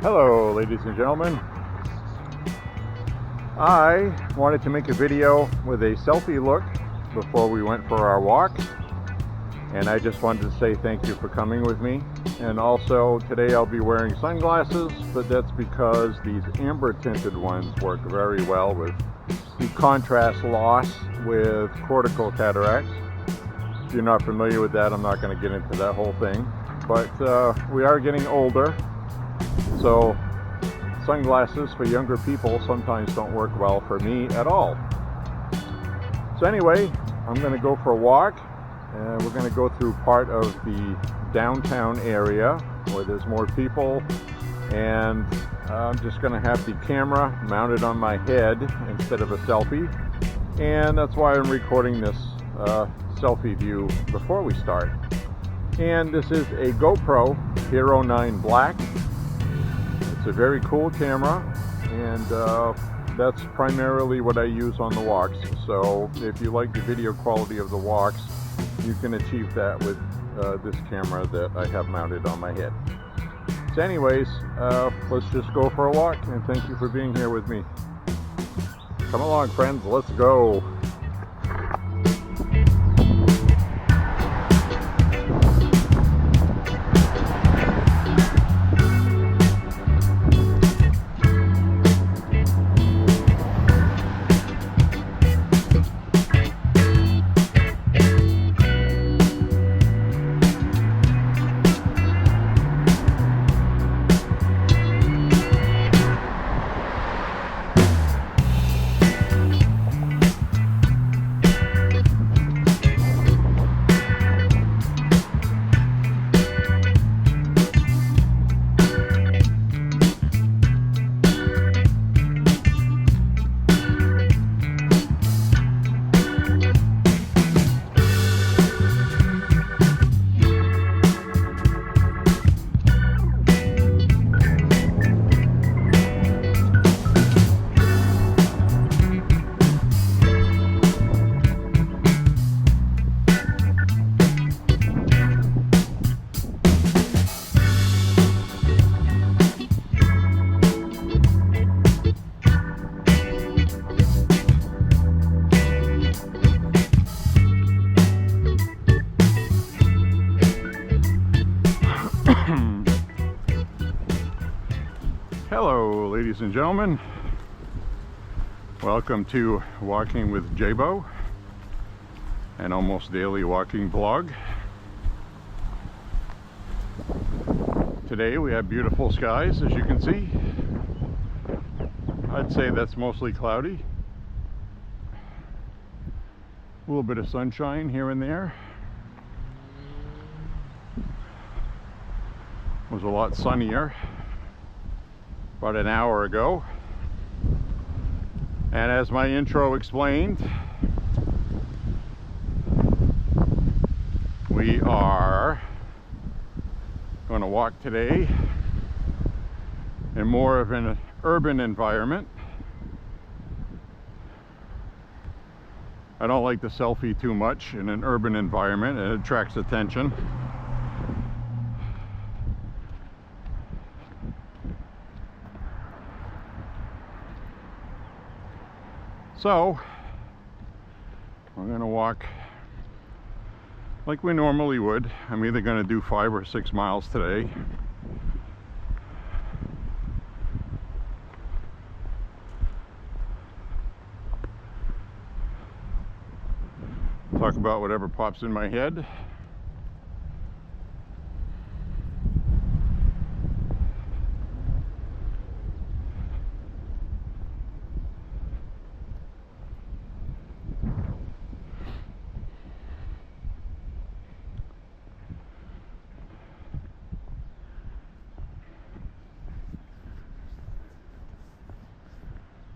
Hello, ladies and gentlemen. I wanted to make a video with a selfie look before we went for our walk, and I just wanted to say thank you for coming with me. And also today I'll be wearing sunglasses, but that's because these amber tinted ones work very well with the contrast loss with cortical cataracts. If you're not familiar with that, I'm not going to get into that whole thing, but we are getting older, so sunglasses for younger people sometimes don't work well for me at all. So anyway, I'm going to go for a walk, and we're going to go through part of the downtown area where there's more people, and I'm just going to have the camera mounted on my head instead of a selfie, and that's why I'm recording this selfie view before we start. And this is a GoPro Hero 9 Black. It's a very cool camera, and that's primarily what I use on the walks. So if you like the video quality of the walks, you can achieve that with this camera that I have mounted on my head. So anyways, let's just go for a walk, and thank you for being here with me. Come along, friends, let's go. Hello, ladies and gentlemen. Welcome to Walking with J.Beau, an almost daily walking vlog. Today we have beautiful skies, as you can see. I'd say that's mostly cloudy. A little bit of sunshine here and there. It was a lot sunnier about an hour ago, and as my intro explained, we are going to walk today in more of an urban environment. I don't like to selfie too much in an urban environment. It attracts attention. So we're going to walk like we normally would. I'm either going to do 5 or 6 miles today. Talk about whatever pops in my head.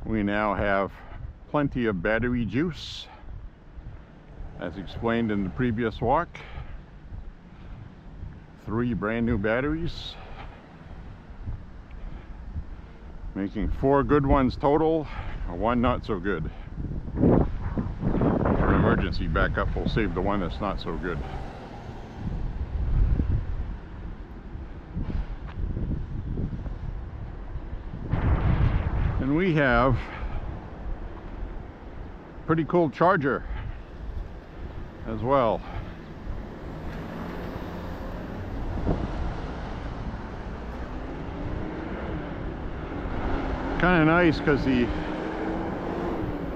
We now have plenty of battery juice, as explained in the previous walk. 3 brand new batteries, making 4 good ones total, 1 not so good. An emergency backup will save the one that's not so good. And we have a pretty cool charger as well. Kind of nice because the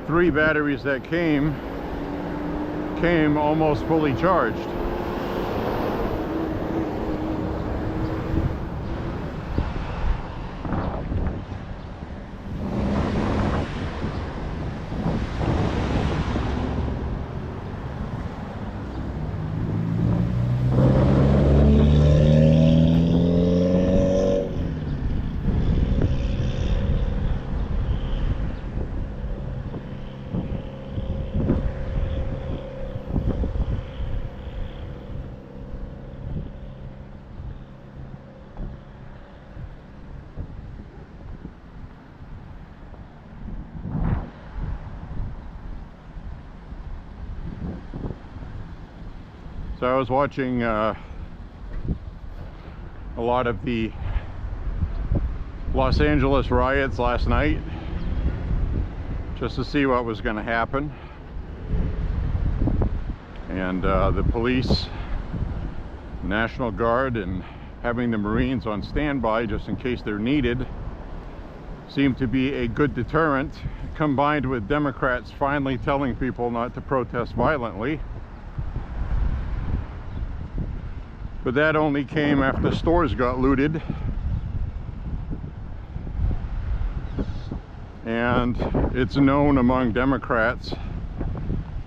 3 batteries that came almost fully charged. So I was watching a lot of the Los Angeles riots last night just to see what was going to happen, and the police, National Guard, and having the Marines on standby just in case they're needed seemed to be a good deterrent, combined with Democrats finally telling people not to protest violently. But that only came after stores got looted. And it's known among Democrats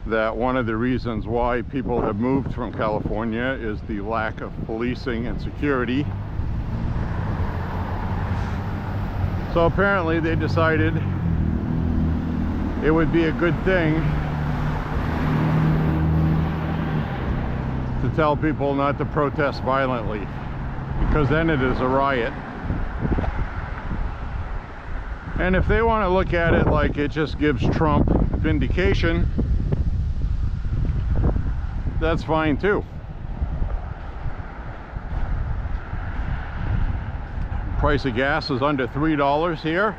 that one of the reasons why people have moved from California is the lack of policing and security. So apparently they decided it would be a good thing to tell people not to protest violently, because then it is a riot. And if they want to look at it like it just gives Trump vindication, that's fine too. Price of gas is under $3 here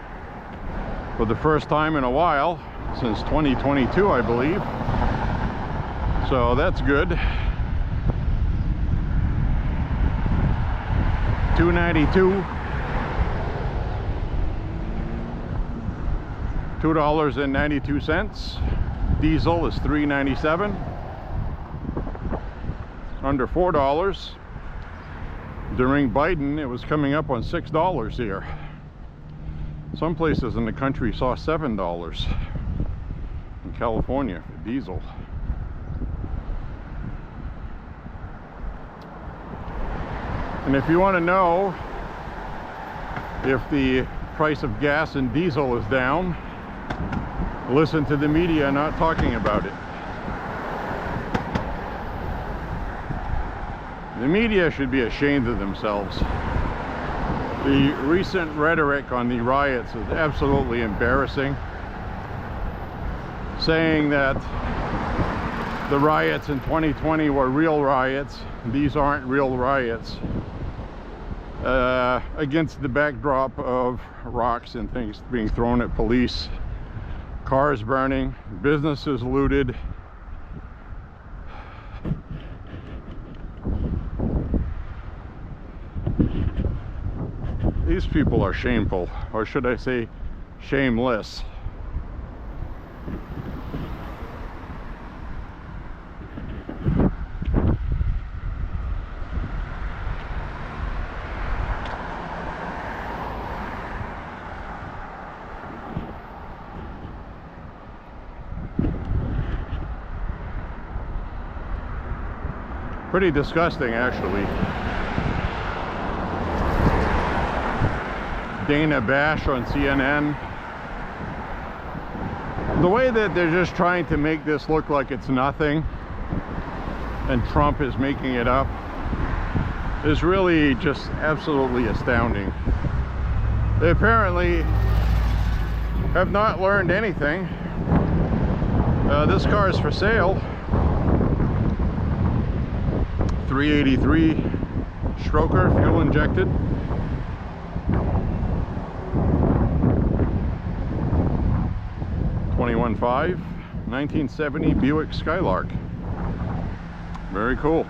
for the first time in a while, since 2022, I believe. So that's good. $2.92, $2.92. Diesel is $3.97, under $4. During Biden, it was coming up on $6 here. Some places in the country saw $7 in California for diesel. And if you want to know if the price of gas and diesel is down, listen to the media not talking about it. The media should be ashamed of themselves. The recent rhetoric on the riots is absolutely embarrassing. Saying that the riots in 2020 were real riots, these aren't real riots. Against the backdrop of rocks and things being thrown at police, cars burning, businesses looted. These people are shameful, or should I say shameless. Pretty disgusting, actually. Dana Bash on CNN. The way that they're just trying to make this look like it's nothing and Trump is making it up is really just absolutely astounding. They apparently have not learned anything. This car is for sale. 383 stroker, fuel injected. 21.5, 1970 Buick Skylark. Very cool.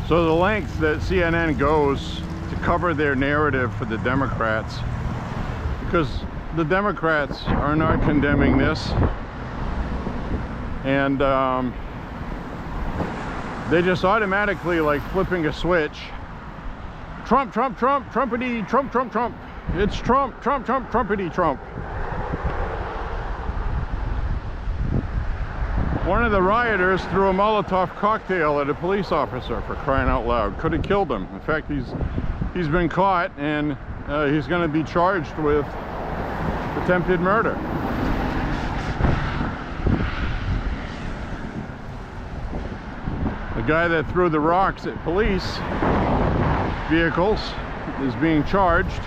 So the length that CNN goes to cover their narrative for the Democrats, because the Democrats are not condemning this, and they just automatically, like flipping a switch, Trump, Trump, Trump, Trumpity, Trump, Trump, Trump, it's Trump, Trump, Trump, Trumpity, Trump. One of the rioters threw a Molotov cocktail at a police officer, for crying out loud. Could have killed him. In fact, he's been caught, and he's going to be charged with attempted murder. The guy that threw the rocks at police vehicles is being charged,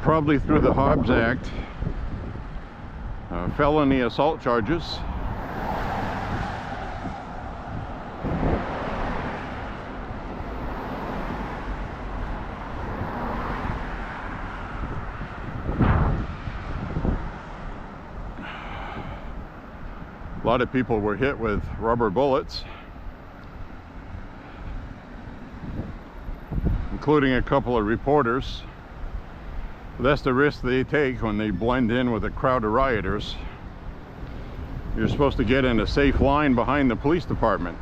probably through the Hobbs Act. Felony assault charges. A lot of people were hit with rubber bullets, including a couple of reporters. That's the risk they take when they blend in with a crowd of rioters. You're supposed to get in a safe line behind the police department,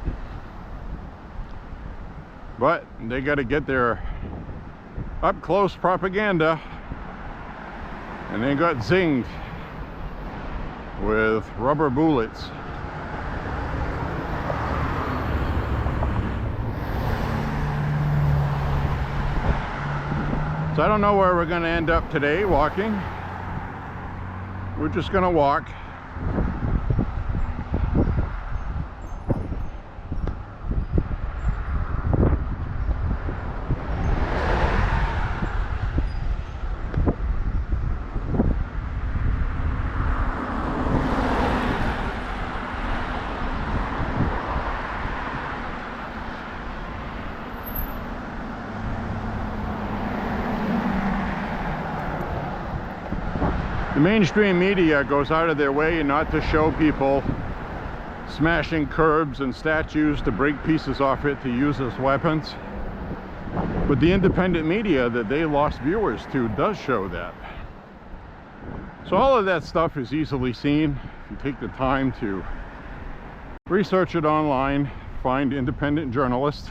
but they got to get their up-close propaganda, and they got zinged with rubber bullets. So I don't know where we're going to end up today walking. We're just going to walk. The mainstream media goes out of their way not to show people smashing curbs and statues to break pieces off it to use as weapons. But the independent media that they lost viewers to does show that. So all of that stuff is easily seen if you take the time to research it online, find independent journalists.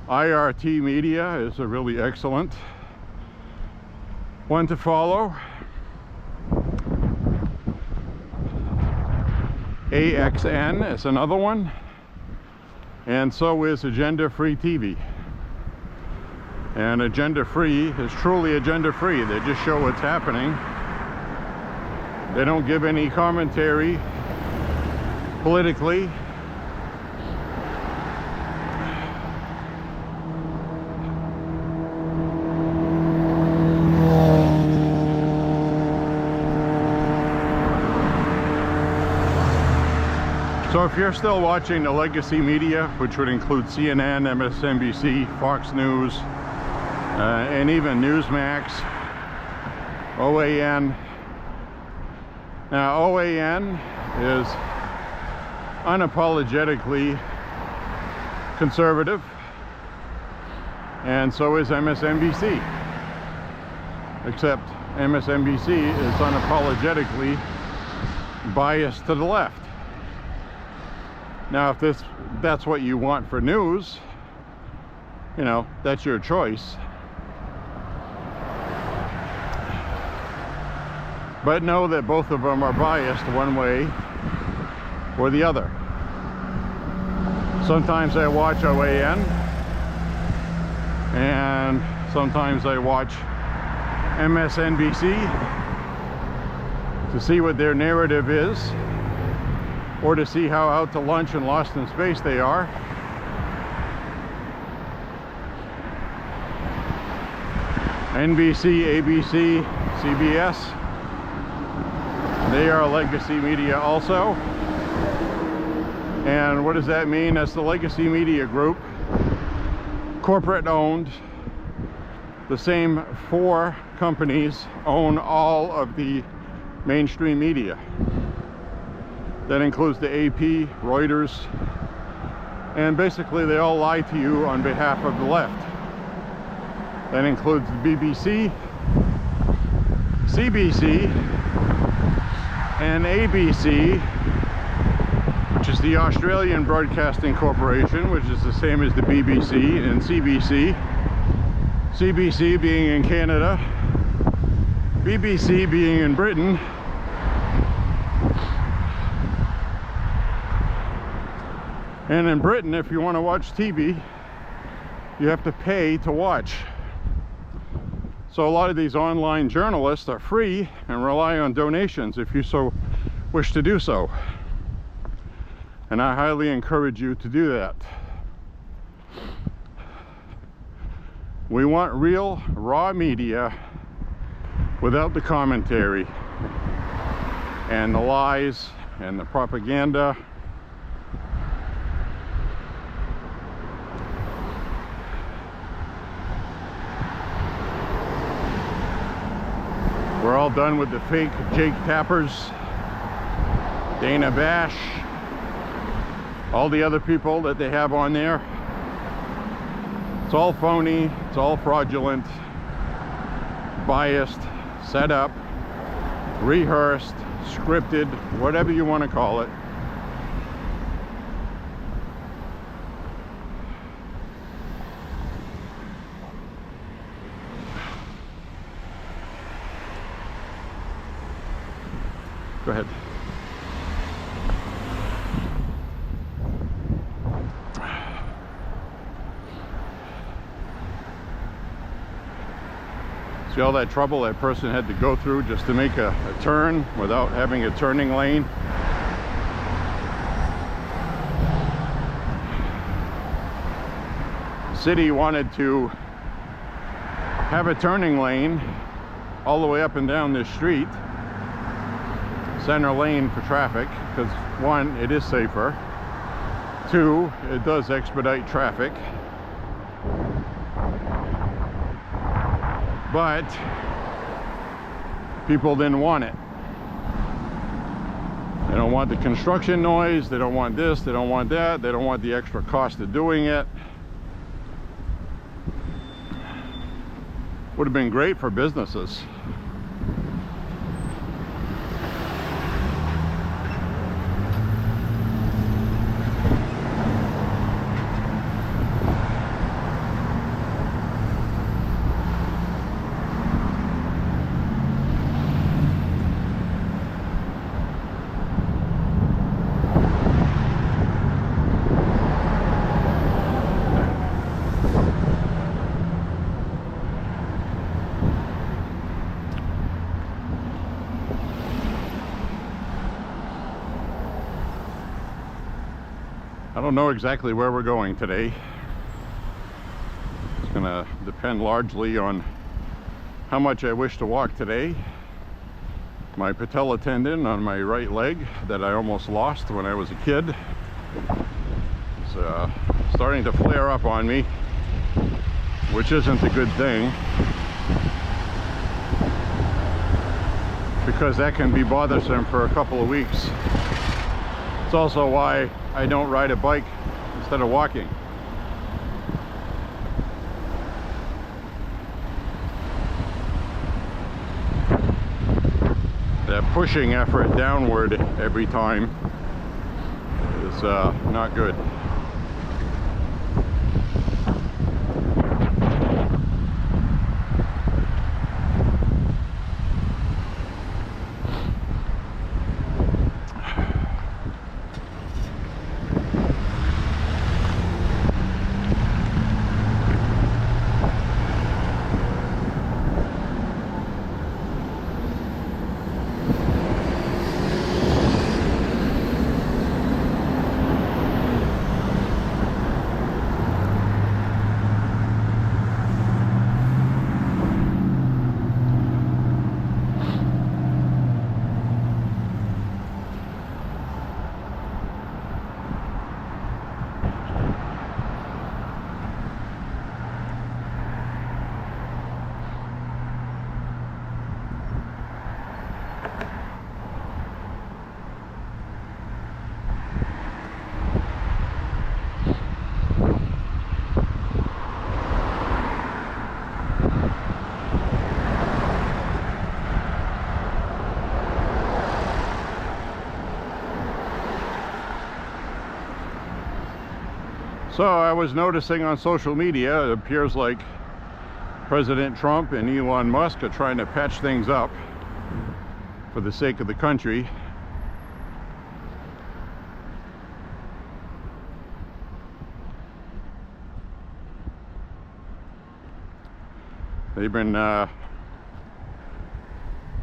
IRT Media is a really excellent one to follow. AXN is another one, and so is Agenda Free TV. And Agenda Free is truly agenda free. They just show what's happening. They don't give any commentary politically. So if you're still watching the legacy media, which would include CNN, MSNBC, Fox News, and even Newsmax, OAN. Now OAN is unapologetically conservative, and so is MSNBC, except MSNBC is unapologetically biased to the left. Now, if that's what you want for news, you know, that's your choice. But know that both of them are biased one way or the other. Sometimes I watch OAN, and sometimes I watch MSNBC to see what their narrative is, or to see how out to lunch and lost in space they are. NBC, ABC, CBS. They are legacy media also. And what does that mean? That's the legacy media group, corporate owned. The same 4 companies own all of the mainstream media. That includes the AP, Reuters, and basically they all lie to you on behalf of the left. That includes the BBC, CBC, and ABC, which is the Australian Broadcasting Corporation, which is the same as the BBC and CBC. CBC being in Canada, BBC being in Britain, and in Britain, if you want to watch TV, you have to pay to watch. So a lot of these online journalists are free and rely on donations if you so wish to do so. And I highly encourage you to do that. We want real, raw media without the commentary and the lies and the propaganda. We're all done with the fake Jake Tappers, Dana Bash, all the other people that they have on there. It's all phony, it's all fraudulent, biased, set up, rehearsed, scripted, whatever you want to call it. Go ahead. See all that trouble that person had to go through just to make a turn without having a turning lane? The city wanted to have a turning lane all the way up and down this street, center lane for traffic, because 1, it is safer, 2, it does expedite traffic, but people didn't want it. They don't want the construction noise, they don't want this, they don't want that, they don't want the extra cost of doing it. Would have been great for businesses. I don't know exactly where we're going today. It's going to depend largely on how much I wish to walk today. My patella tendon on my right leg that I almost lost when I was a kid is starting to flare up on me, which isn't a good thing, because that can be bothersome for a couple of weeks. It's also why I don't ride a bike instead of walking. That pushing effort downward every time is not good. So I was noticing on social media, it appears like President Trump and Elon Musk are trying to patch things up for the sake of the country. They've been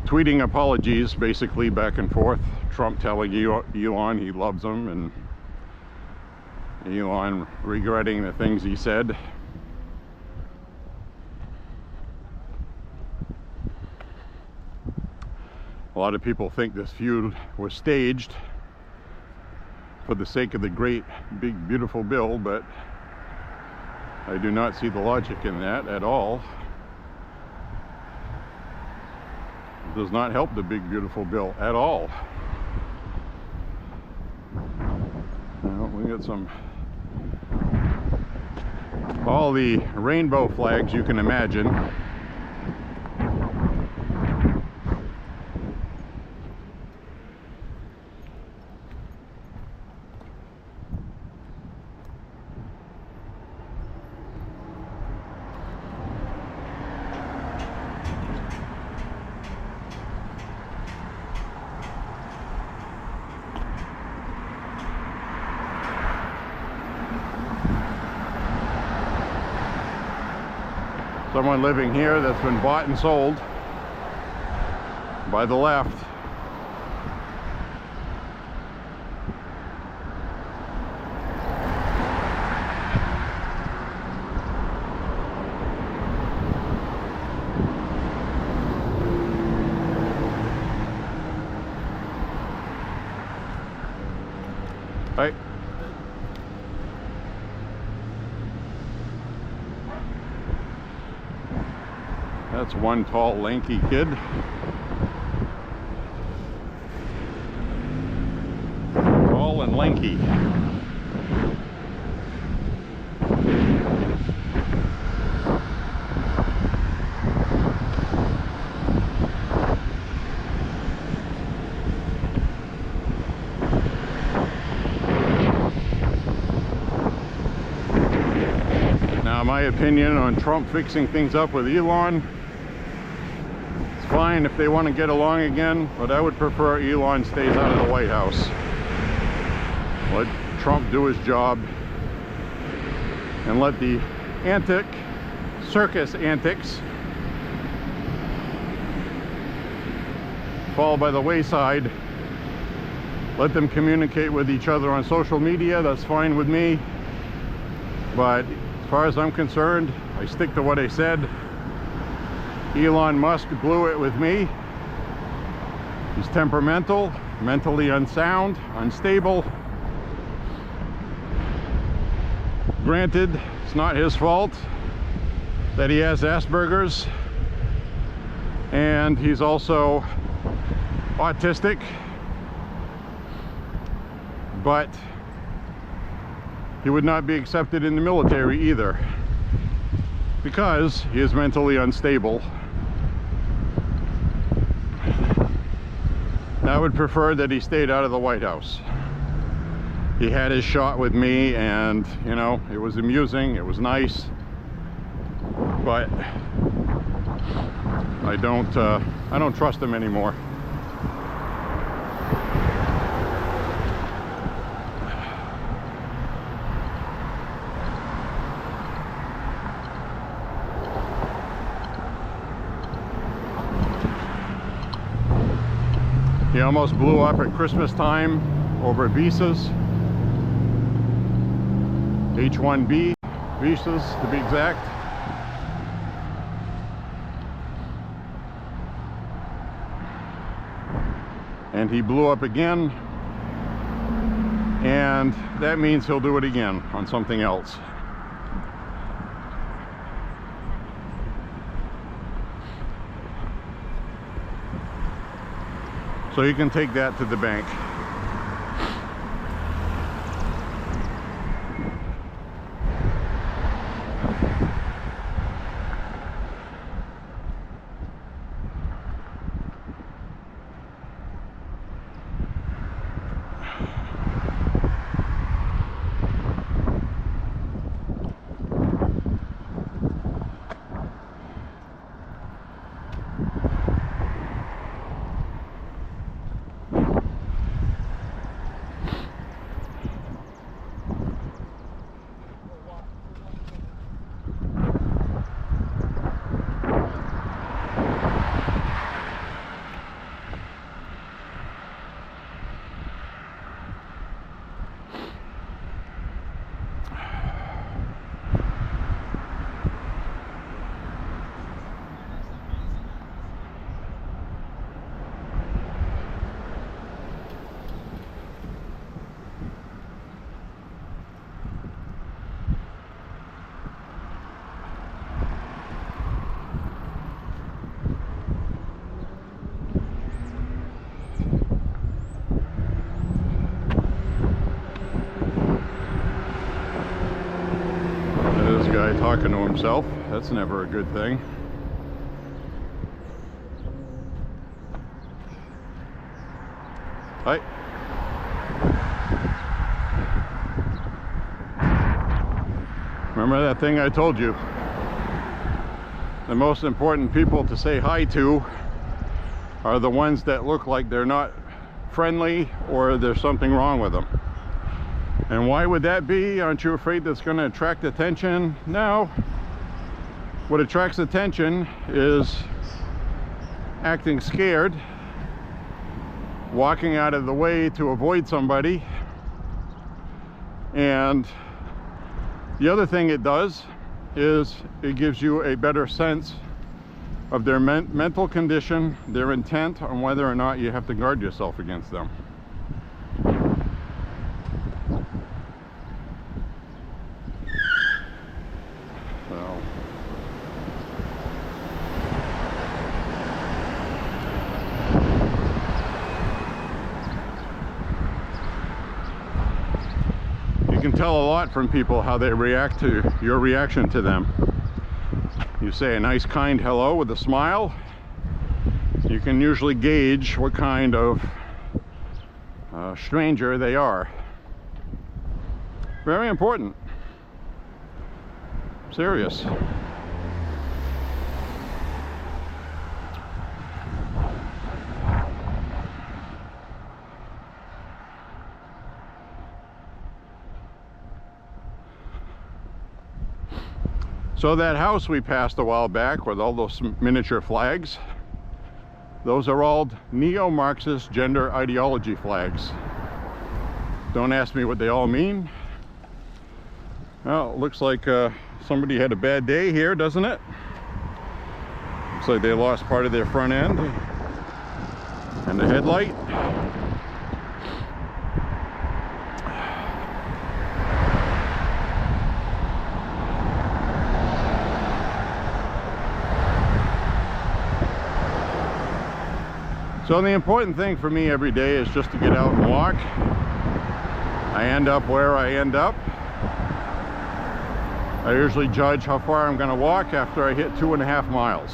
tweeting apologies basically back and forth. Trump telling Elon he loves him, and Elon regretting the things he said. A lot of people think this feud was staged for the sake of the great, big, beautiful bill, but I do not see the logic in that at all. It does not help the big, beautiful bill at all. Well, we got all the rainbow flags you can imagine. Someone living here that's been bought and sold by the left. Right. That's one tall, lanky kid. Tall and lanky. Now, my opinion on Trump fixing things up with Elon, fine if they want to get along again, but I would prefer Elon stays out of the White House. Let Trump do his job and let the circus antics fall by the wayside. Let them communicate with each other on social media. That's fine with me, but as far as I'm concerned, I stick to what I said. Elon Musk blew it with me. He's temperamental, mentally unsound, unstable. Granted, it's not his fault that he has Asperger's, and he's also autistic, but he would not be accepted in the military either because he is mentally unstable. I would prefer that he stayed out of the White House. He had his shot with me, and you know, it was amusing, it was nice, but I don't trust him anymore. He almost blew up at Christmas time over visas, H-1B visas to be exact. And he blew up again, and that means he'll do it again on something else. So you can take that to the bank. talking to himself. That's never a good thing. Hi. Remember that thing I told you? The most important people to say hi to are the ones that look like they're not friendly or there's something wrong with them. And why would that be? Aren't you afraid that's going to attract attention? No. What attracts attention is acting scared, walking out of the way to avoid somebody. And the other thing it does is it gives you a better sense of their mental condition, their intent on whether or not you have to guard yourself against them. So, you can tell a lot from people how they react to your reaction to them. You say a nice kind hello with a smile, you can usually gauge what kind of stranger they are. Very important. Serious. So that house we passed a while back with all those miniature flags, those are all neo-Marxist gender ideology flags. Don't ask me what they all mean. Well, it looks like somebody had a bad day here, doesn't it? Looks like they lost part of their front end and the headlight. So the important thing for me every day is just to get out and walk. I end up where I end up. I usually judge how far I'm going to walk after I hit 2.5 miles.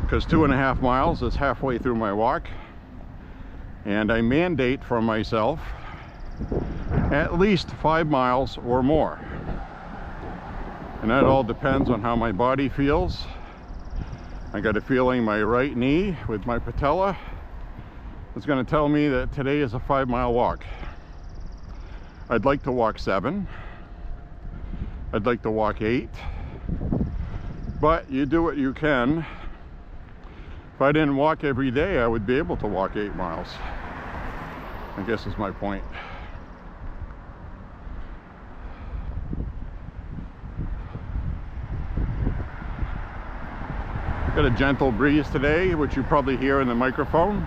Because 2.5 miles is halfway through my walk. And I mandate for myself at least 5 miles or more. And that all depends on how my body feels. I got a feeling my right knee with my patella is going to tell me that today is a 5-mile walk. I'd like to walk 7. I'd like to walk 8. But you do what you can. If I didn't walk every day, I would be able to walk 8 miles. I guess is my point. Got a gentle breeze today, which you probably hear in the microphone.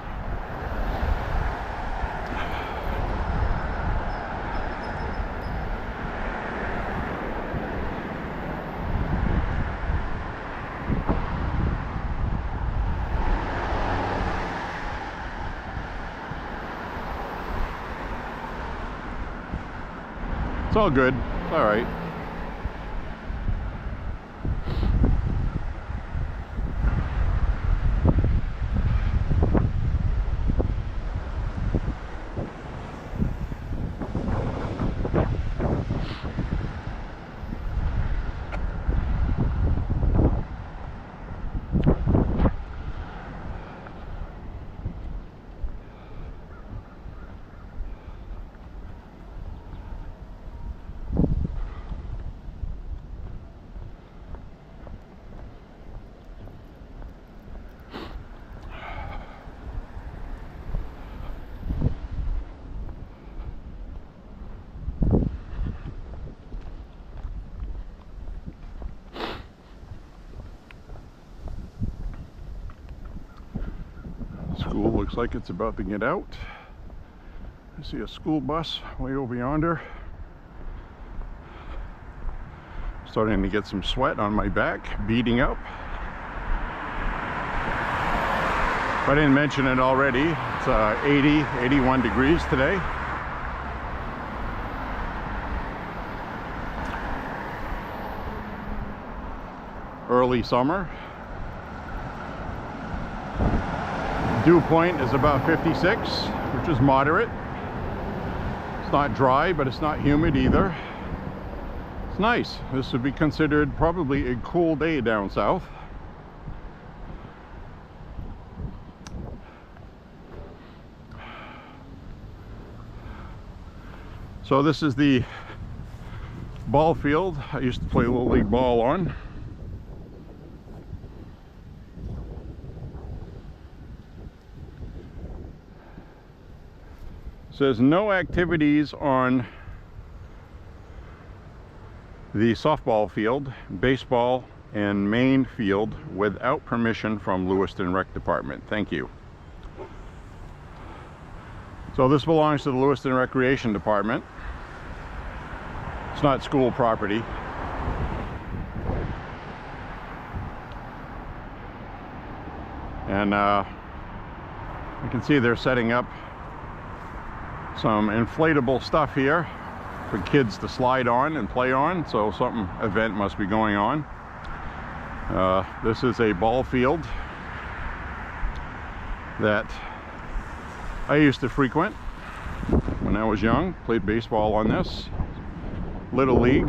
It's all good. It's all right. School looks like it's about to get out. I see a school bus way over yonder. Starting to get some sweat on my back, beading up. If I didn't mention it already, it's 81 degrees today. early summer. Dew point is about 56, which is moderate. It's not dry, but it's not humid either. It's nice. This would be considered probably a cool day down south. So this is the ball field I used to play Little League ball on. It says no activities on the softball field, baseball, and main field without permission from Lewiston Rec Department. Thank you. So this belongs to the Lewiston Recreation Department. It's not school property. And you can see they're setting up some inflatable stuff here for kids to slide on and play on. So some event must be going on. This is a ball field that I used to frequent when I was young. Played baseball on this. Little League.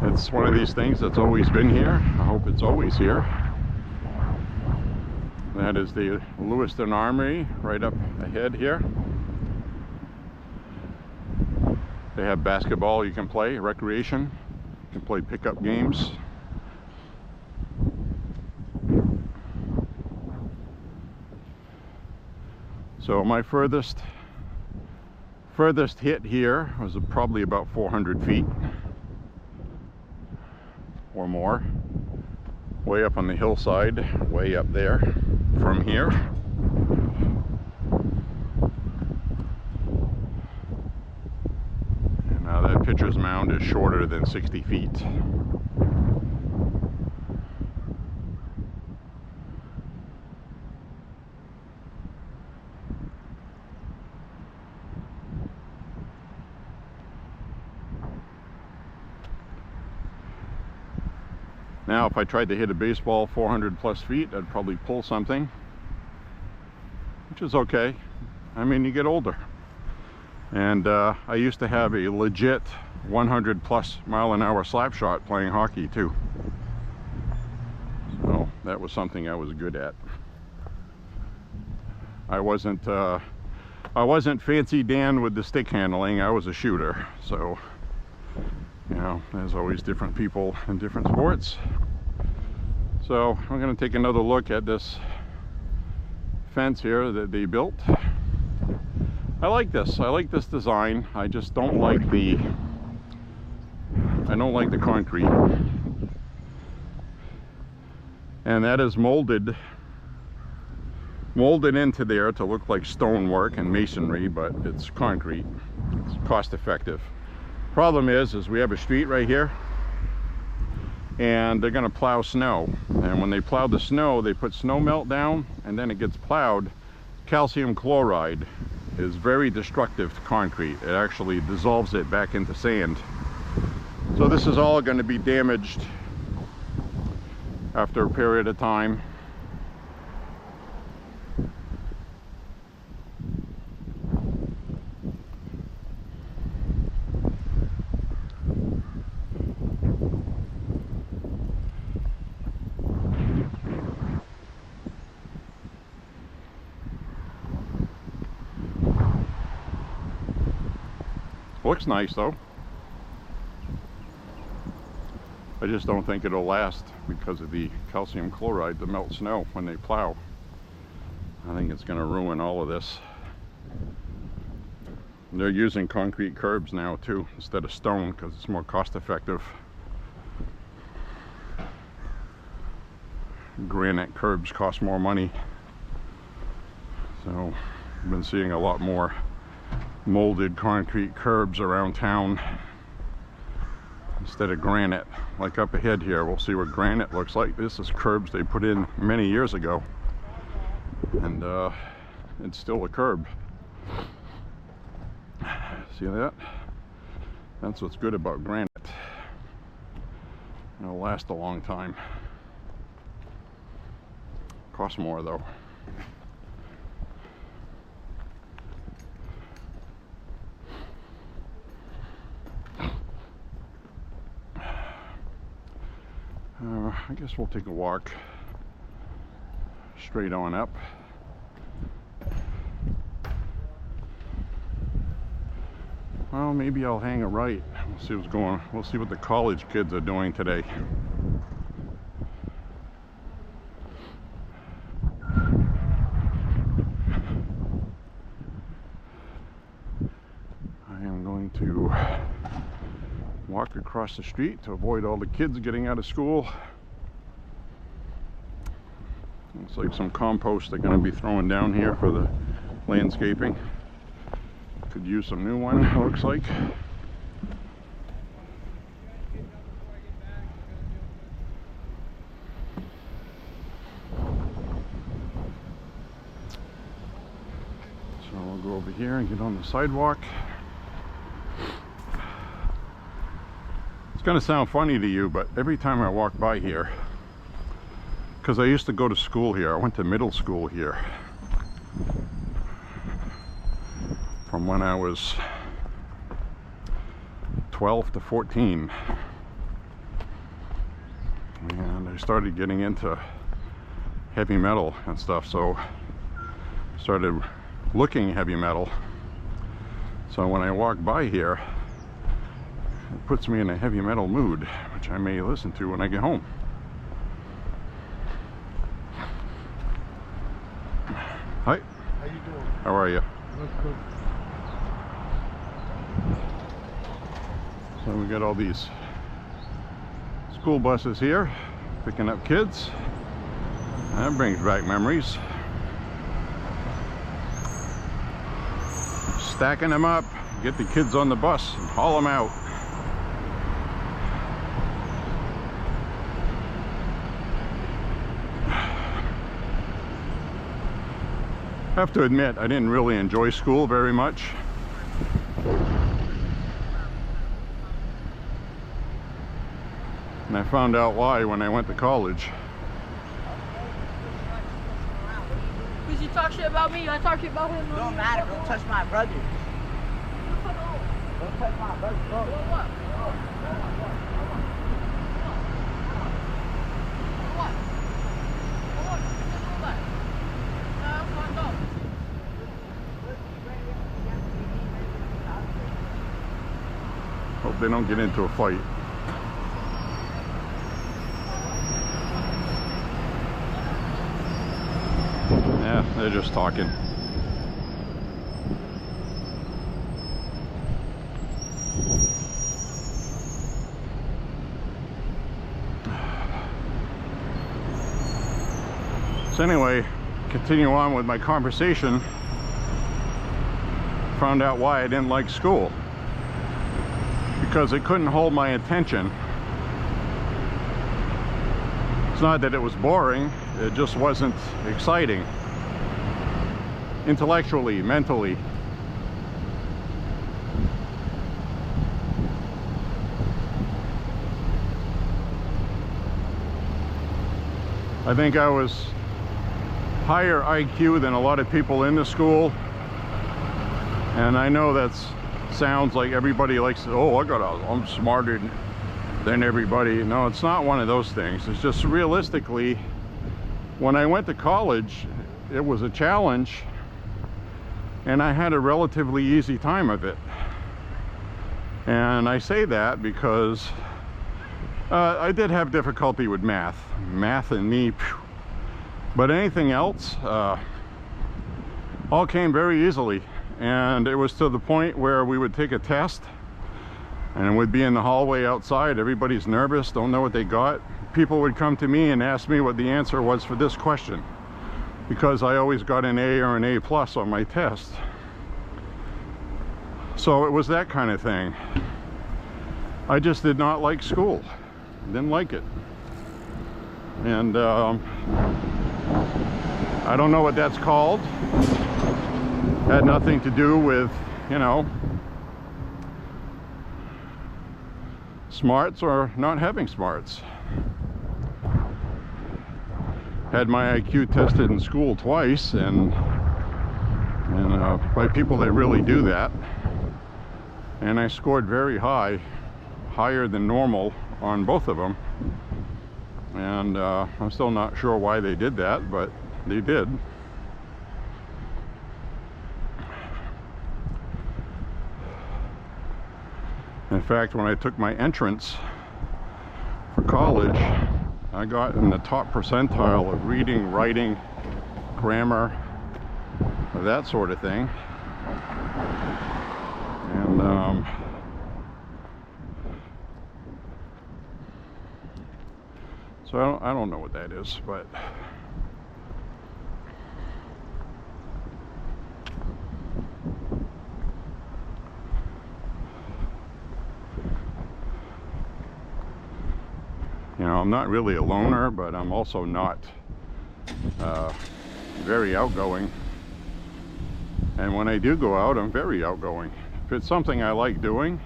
It's one of these things that's always been here. I hope it's always here. That is the Lewiston Armory right up ahead here. They have basketball you can play, recreation. You can play pickup games. So my furthest hit here was probably about 400 feet or more, way up on the hillside, way up there from here. And now that pitcher's mound is shorter than 60 feet. Now, if I tried to hit a baseball 400 plus feet, I'd probably pull something, which is okay. I mean, you get older. And I used to have a legit 100 plus mile an hour slap shot playing hockey too. So that was something I was good at. I wasn't Fancy Dan with the stick handling. I was a shooter. So, you know, there's always different people in different sports. So I'm going to take another look at this fence here that they built. I like this. I like this design. I just don't like the concrete. And that is molded into there to look like stonework and masonry, but it's concrete. It's cost effective. Problem is we have a street right here, and they're going to plow snow, and when they plow the snow, they put snow melt down, and then it gets plowed. Calcium chloride is very destructive to concrete. It actually dissolves it back into sand. So this is all going to be damaged after a period of time. Looks nice though. I just don't think it'll last because of the calcium chloride to melt snow when they plow. I think it's going to ruin all of this. They're using concrete curbs now too instead of stone because it's more cost effective. Granite curbs cost more money. So I've been seeing a lot more molded concrete curbs around town instead of granite. Like up ahead here, we'll see what granite looks like. This is curbs they put in many years ago, and it's still a curb. See that? That's what's good about granite. It'll last a long time. Costs more though. I guess we'll take a walk straight on up. Well, maybe I'll hang a right. We'll see what's going on. We'll see what the college kids are doing today. I am going to walk across the street to avoid all the kids getting out of school. Looks like some compost they're going to be throwing down here for the landscaping. Could use some new one, it looks like. So I'll go over here and get on the sidewalk. It's going to sound funny to you, but every time I walk by here, because I used to go to school here, I went to middle school here from when I was 12 to 14, and I started getting into heavy metal and stuff, so started looking heavy metal. So when I walk by here, it puts me in a heavy metal mood, which I may listen to when I get home. Hi. How you doing? How are you? Good. So we got all these school buses here picking up kids. That brings back memories. Stacking them up, get the kids on the bus and haul them out. I have to admit, I didn't really enjoy school very much. And I found out why when I went to college. Because you talk shit about me, I talk shit about him. Don't matter, don't touch my brother. Don't touch my brother, bro. Hope they don't get into a fight. Yeah, they're just talking. So anyway, continue on with my conversation. Found out why I didn't like school. Because it couldn't hold my attention. It's not that it was boring, it just wasn't exciting. Intellectually, mentally. I think I was higher IQ than a lot of people in the school. And I know that's sounds like everybody likes to, oh, I'm smarter than everybody. No, it's not one of those things. It's just realistically, when I went to college, it was a challenge and I had a relatively easy time of it. And I say that because I did have difficulty with math. Math and me, phew. But anything else all came very easily. And it was to the point where we would take a test and we'd be in the hallway outside. Everybody's nervous, don't know what they got. People would come to me and ask me what the answer was for this question, because I always got an A or an A+ on my test. So it was that kind of thing. I just did not like school. Didn't like it. And I don't know what that's called. Had nothing to do with, you know, smarts or not having smarts. had my IQ tested in school twice, and by people that really do that, and I scored very high, higher than normal on both of them. And I'm still not sure why they did that, but they did. In fact, when I took my entrance for college, I got in the top percentile of reading, writing, grammar, that sort of thing. And so I don't know what that is, but you know, I'm not really a loner, but I'm also not very outgoing. And when I do go out, I'm very outgoing. If it's something I like doing,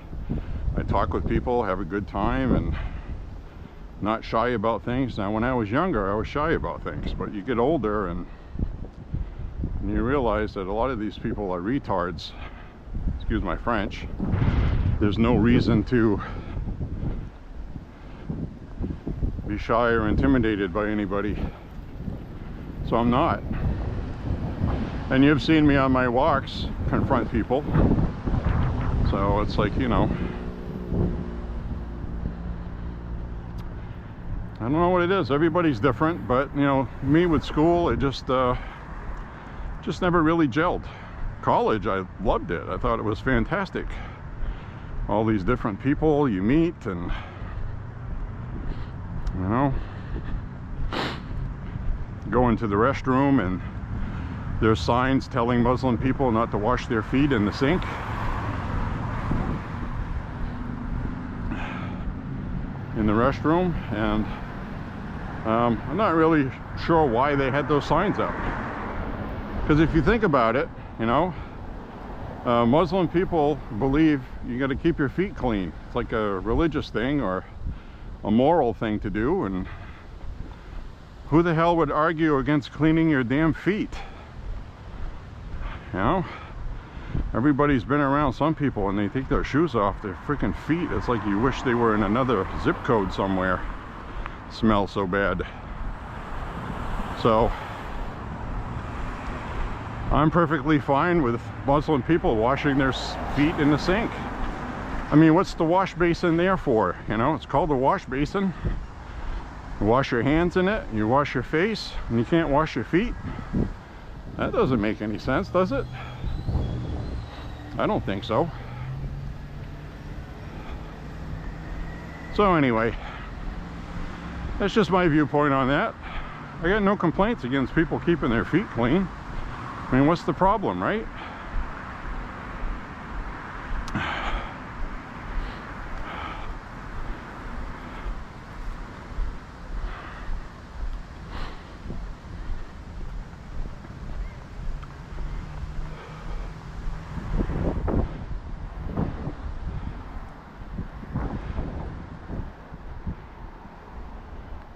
I talk with people, have a good time, and not shy about things. Now, when I was younger, I was shy about things, but you get older and you realize that a lot of these people are retards. Excuse my French. There's no reason to be shy or intimidated by anybody, so I'm not. And you've seen me on my walks confront people, so it's like, you know, I don't know what it is. Everybody's different, but you know, me with school, it just never really gelled. College, I loved it. I thought it was fantastic. All these different people you meet, and you know, go into the restroom and there's signs telling Muslim people not to wash their feet in the sink. In the restroom, and I'm not really sure why they had those signs up. Because if you think about it, you know, Muslim people believe you got to keep your feet clean. It's like a religious thing or a moral thing to do, and who the hell would argue against cleaning your damn feet? You know, everybody's been around some people and they take their shoes off their freaking feet. It's like you wish they were in another zip code somewhere. Smells so bad. So I'm perfectly fine with Muslim people washing their feet in the sink. I mean, what's the wash basin there for? You know, it's called a wash basin. You wash your hands in it, you wash your face, and you can't wash your feet. That doesn't make any sense, does it? I don't think so. So anyway, that's just my viewpoint on that. I got no complaints against people keeping their feet clean. I mean, what's the problem, right?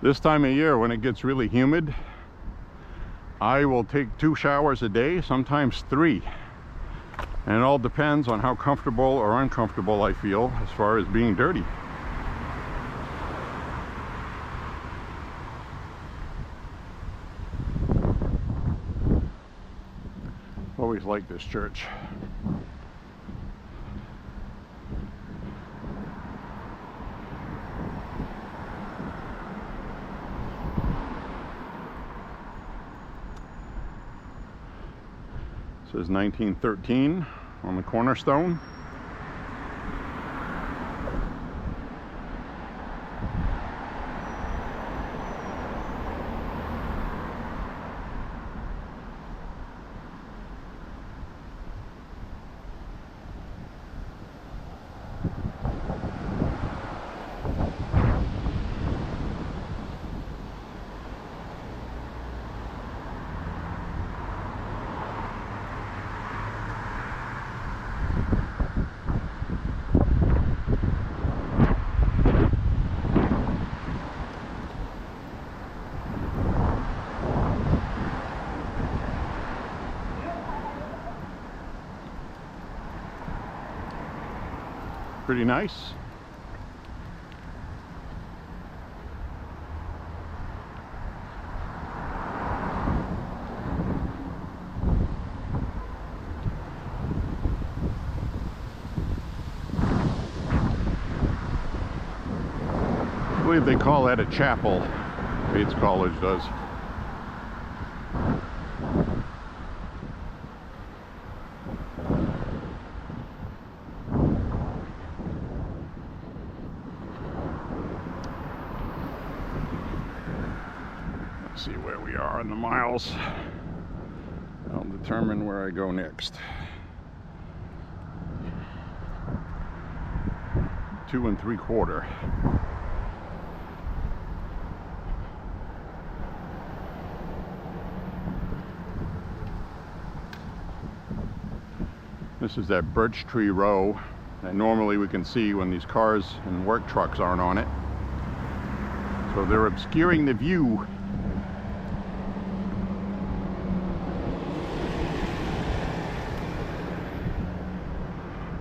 This time of year, when it gets really humid, I will take 2 showers a day, sometimes 3. And it all depends on how comfortable or uncomfortable I feel as far as being dirty. Always liked this church. It says 1913 on the cornerstone. pretty nice. I believe they call that a chapel. Bates College does. Let's see where we are in the miles. I'll determine where I go next. 2 3/4. This is that birch tree row that normally we can see when these cars and work trucks aren't on it. So they're obscuring the view.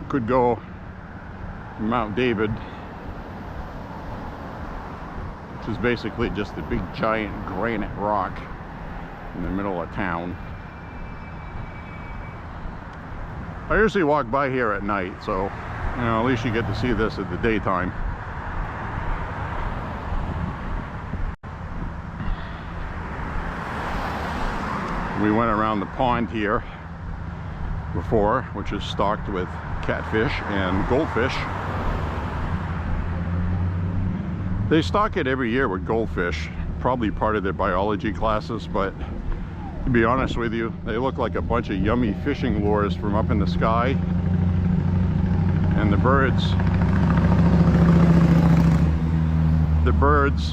Could go Mount David, which is basically just a big giant granite rock in the middle of town. I usually walk by here at night, so you know, at least you get to see this at the daytime. We went around the pond here before, which is stocked with catfish and goldfish. They stock it every year with goldfish, probably part of their biology classes, but to be honest with you, they look like a bunch of yummy fishing lures from up in the sky. And the birds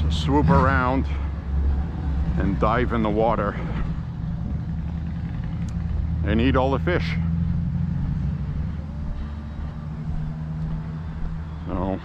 swoop around and dive in the water and eat all the fish. So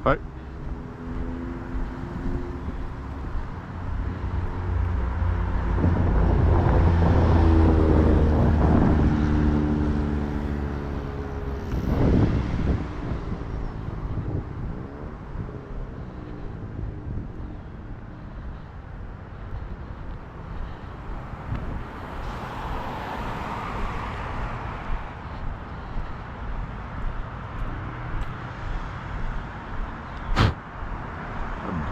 Right.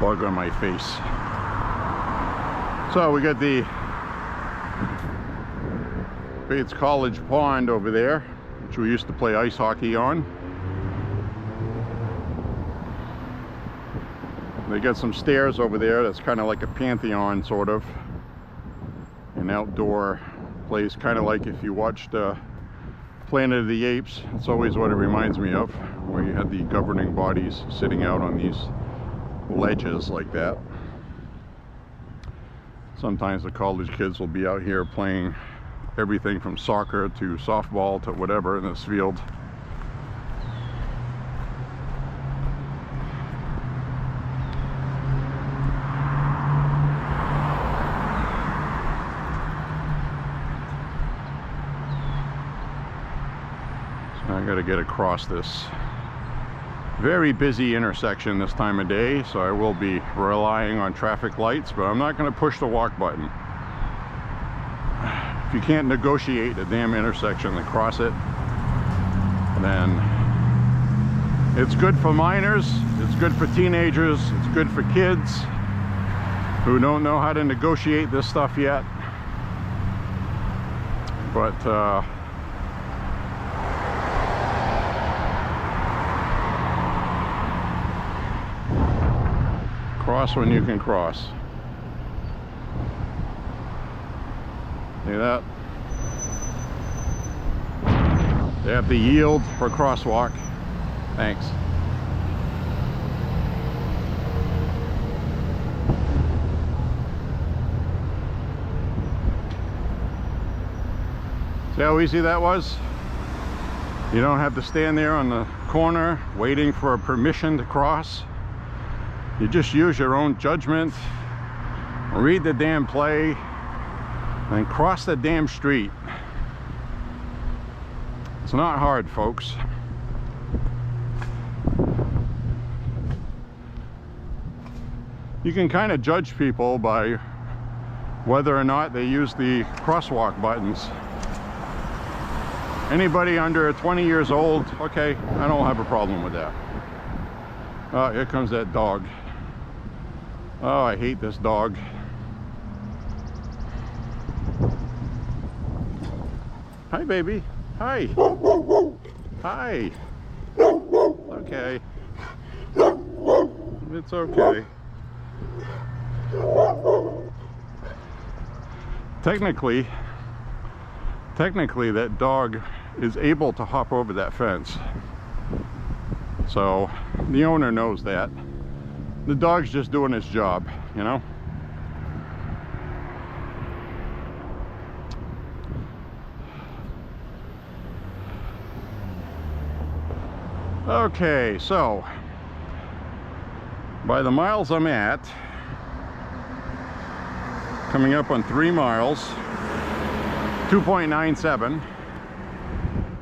Bug on my face. So we got the Bates College pond over there, which we used to play ice hockey on. They got some stairs over there that's kind of like a pantheon, sort of an outdoor place, kind of like if you watched Planet of the Apes. It's always what it reminds me of, where you had the governing bodies sitting out on these ledges like that. Sometimes the college kids will be out here playing everything from soccer to softball to whatever in this field. So I got to get across this very busy intersection this time of day, so I will be relying on traffic lights, but I'm not going to push the walk button. If you can't negotiate a damn intersection to cross it, then it's good for minors, it's good for teenagers, it's good for kids who don't know how to negotiate this stuff yet. But cross when you can cross. See that? They have to yield for crosswalk. Thanks. See how easy that was? You don't have to stand there on the corner waiting for a permission to cross. You just use your own judgment, read the damn play, and cross the damn street. It's not hard, folks. You can kind of judge people by whether or not they use the crosswalk buttons. Anybody under 20 years old, okay, I don't have a problem with that. Oh, here comes that dog. Oh, I hate this dog. Hi, baby. Hi. Hi. Okay. It's okay. Technically, that dog is able to hop over that fence. So the owner knows that. The dog's just doing its job, you know? Okay, so by the miles I'm at, coming up on 3 miles, 2.97.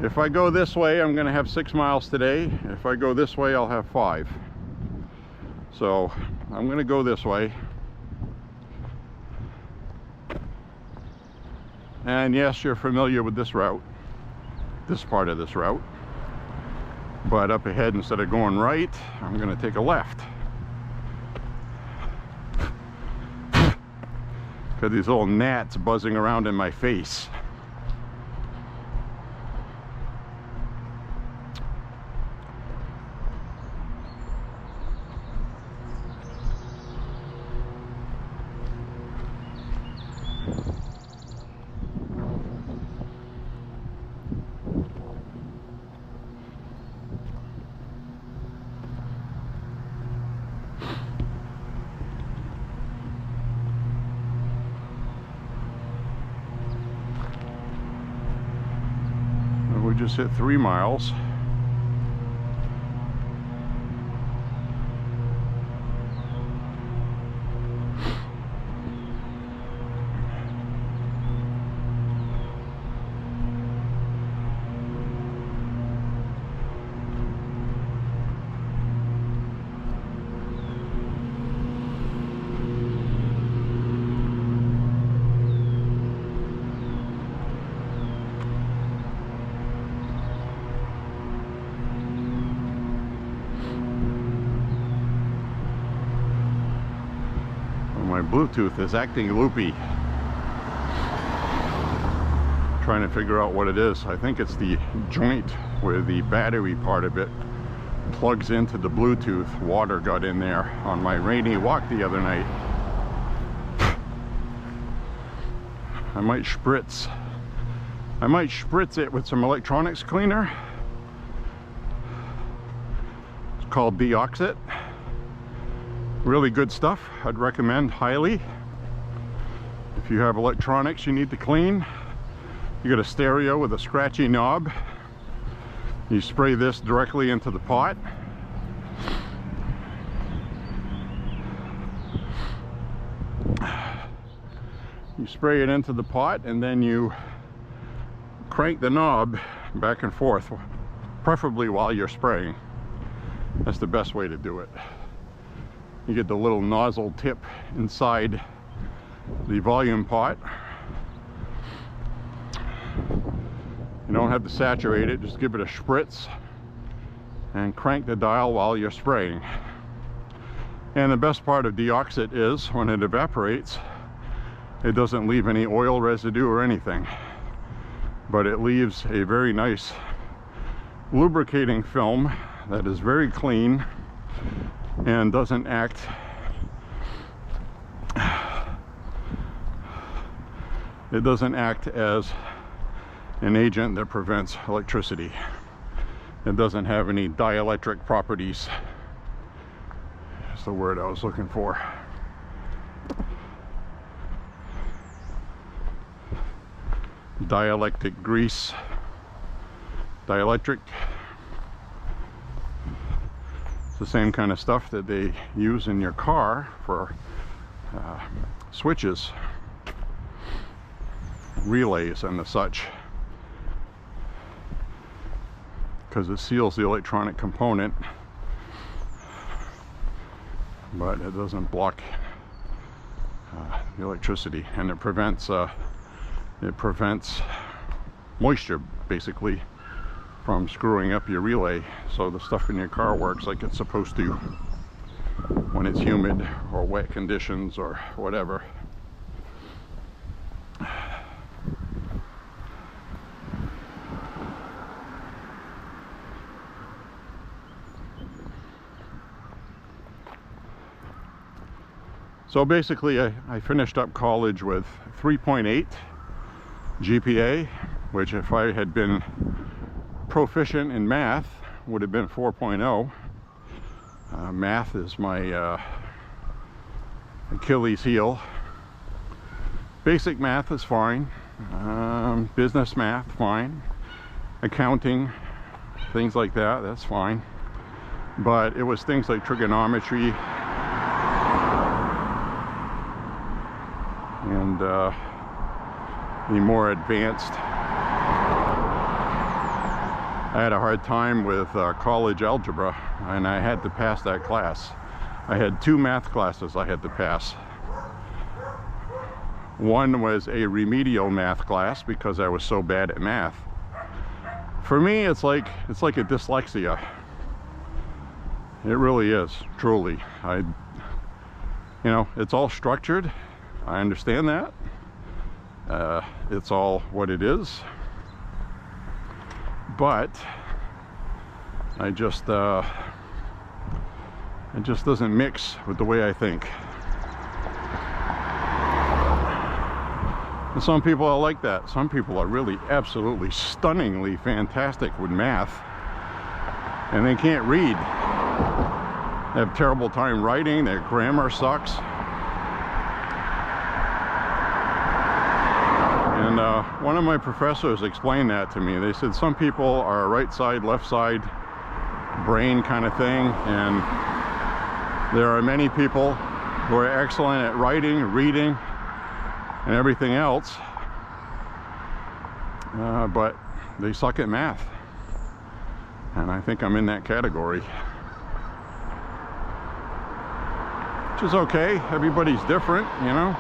If I go this way, I'm going to have 6 miles today. If I go this way, I'll have 5. So I'm going to go this way. And yes, you're familiar with this route, this part of this route. But up ahead, instead of going right, I'm going to take a left. Got these little gnats buzzing around in my face. We just hit 3 miles. My Bluetooth is acting loopy. Trying to figure out what it is. I think it's the joint where the battery part of it plugs into the Bluetooth. Water got in there on my rainy walk the other night. I might spritz it with some electronics cleaner. It's called Deoxit. Really good stuff. I'd recommend highly. If you have electronics you need to clean, you got a stereo with a scratchy knob, you spray this directly into the pot. You spray it into the pot and then you crank the knob back and forth, preferably while you're spraying. That's the best way to do it. You get the little nozzle tip inside the volume pot. You don't have to saturate it, just give it a spritz and crank the dial while you're spraying. And the best part of Deoxit is when it evaporates, it doesn't leave any oil residue or anything, but it leaves a very nice lubricating film that is very clean and doesn't act as an agent that prevents electricity. It doesn't have any dielectric properties. That's the word I was looking for. dielectric grease, dielectric. It's the same kind of stuff that they use in your car for switches, relays and the such, because it seals the electronic component, but it doesn't block the electricity, and it prevents moisture basically from screwing up your relay, so the stuff in your car works like it's supposed to when it's humid or wet conditions or whatever. So basically I finished up college with 3.8 GPA, which if I had been proficient in math would have been 4.0. Math is my Achilles heel. Basic math is fine. Business math, fine. Accounting, things like that, that's fine. But it was things like trigonometry and the more advanced. I had a hard time with college algebra, and I had to pass that class. I had 2 math classes I had to pass. One was a remedial math class because I was so bad at math. For me, it's like a dyslexia. It really is, truly. You know, it's all structured. I understand that. It's all what it is. But it just doesn't mix with the way I think. And some people are like that. Some people are really absolutely stunningly fantastic with math, and they can't read. They have a terrible time writing. Their grammar sucks. And one of my professors explained that to me. They said some people are a right side, left side brain kind of thing, and there are many people who are excellent at writing, reading, and everything else, but they suck at math. And I think I'm in that category. Which is okay. Everybody's different, you know.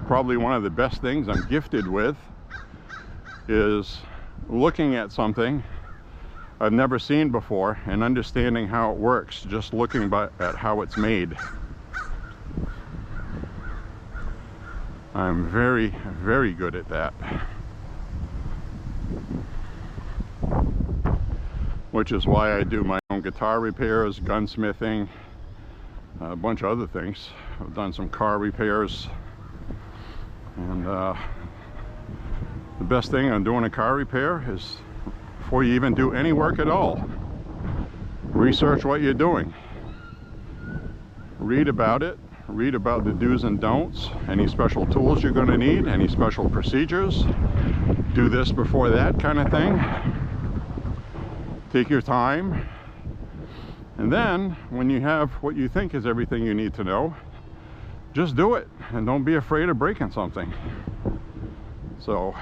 Probably one of the best things I'm gifted with is looking at something I've never seen before and understanding how it works, just looking at how it's made. I'm very, very good at that. Which is why I do my own guitar repairs, gunsmithing, a bunch of other things. I've done some car repairs. And the best thing on doing a car repair is, before you even do any work at all, research what you're doing. Read about it. Read about the do's and don'ts, any special tools you're going to need, any special procedures. Do this before that kind of thing. Take your time. And then, when you have what you think is everything you need to know, just do it, and don't be afraid of breaking something. So,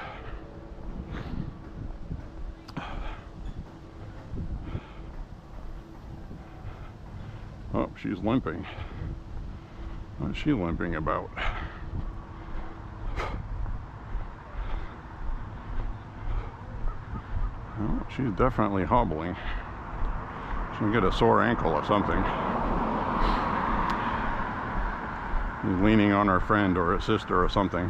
oh, she's limping. What's she limping about? Oh, she's definitely hobbling. She'll get a sore ankle or something. She's leaning on her friend or her sister or something.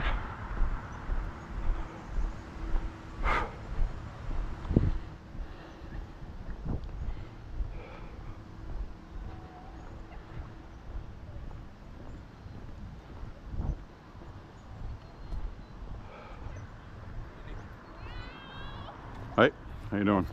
Hi, how you doing?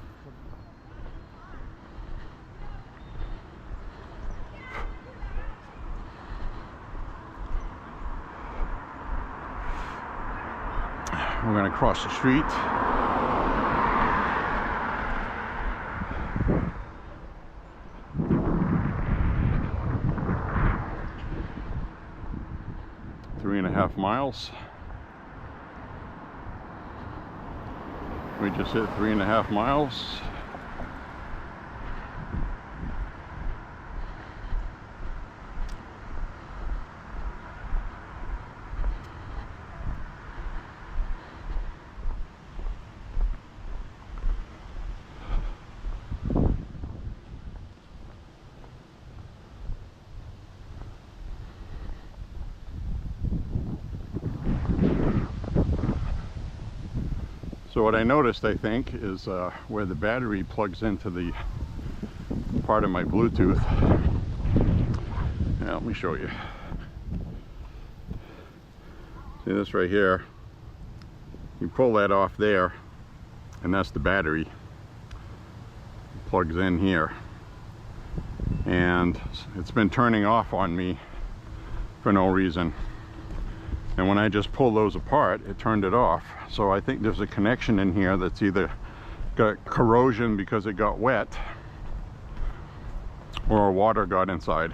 we're going to cross the street. Three and a half miles. We just hit 3.5 miles. So what I noticed, I think, is where the battery plugs into the part of my Bluetooth. Now, let me show you. See this right here? You pull that off there, and that's the battery. It plugs in here. And it's been turning off on me for no reason. And when I just pulled those apart, it turned it off. So I think there's a connection in here that's either got corrosion because it got wet or water got inside.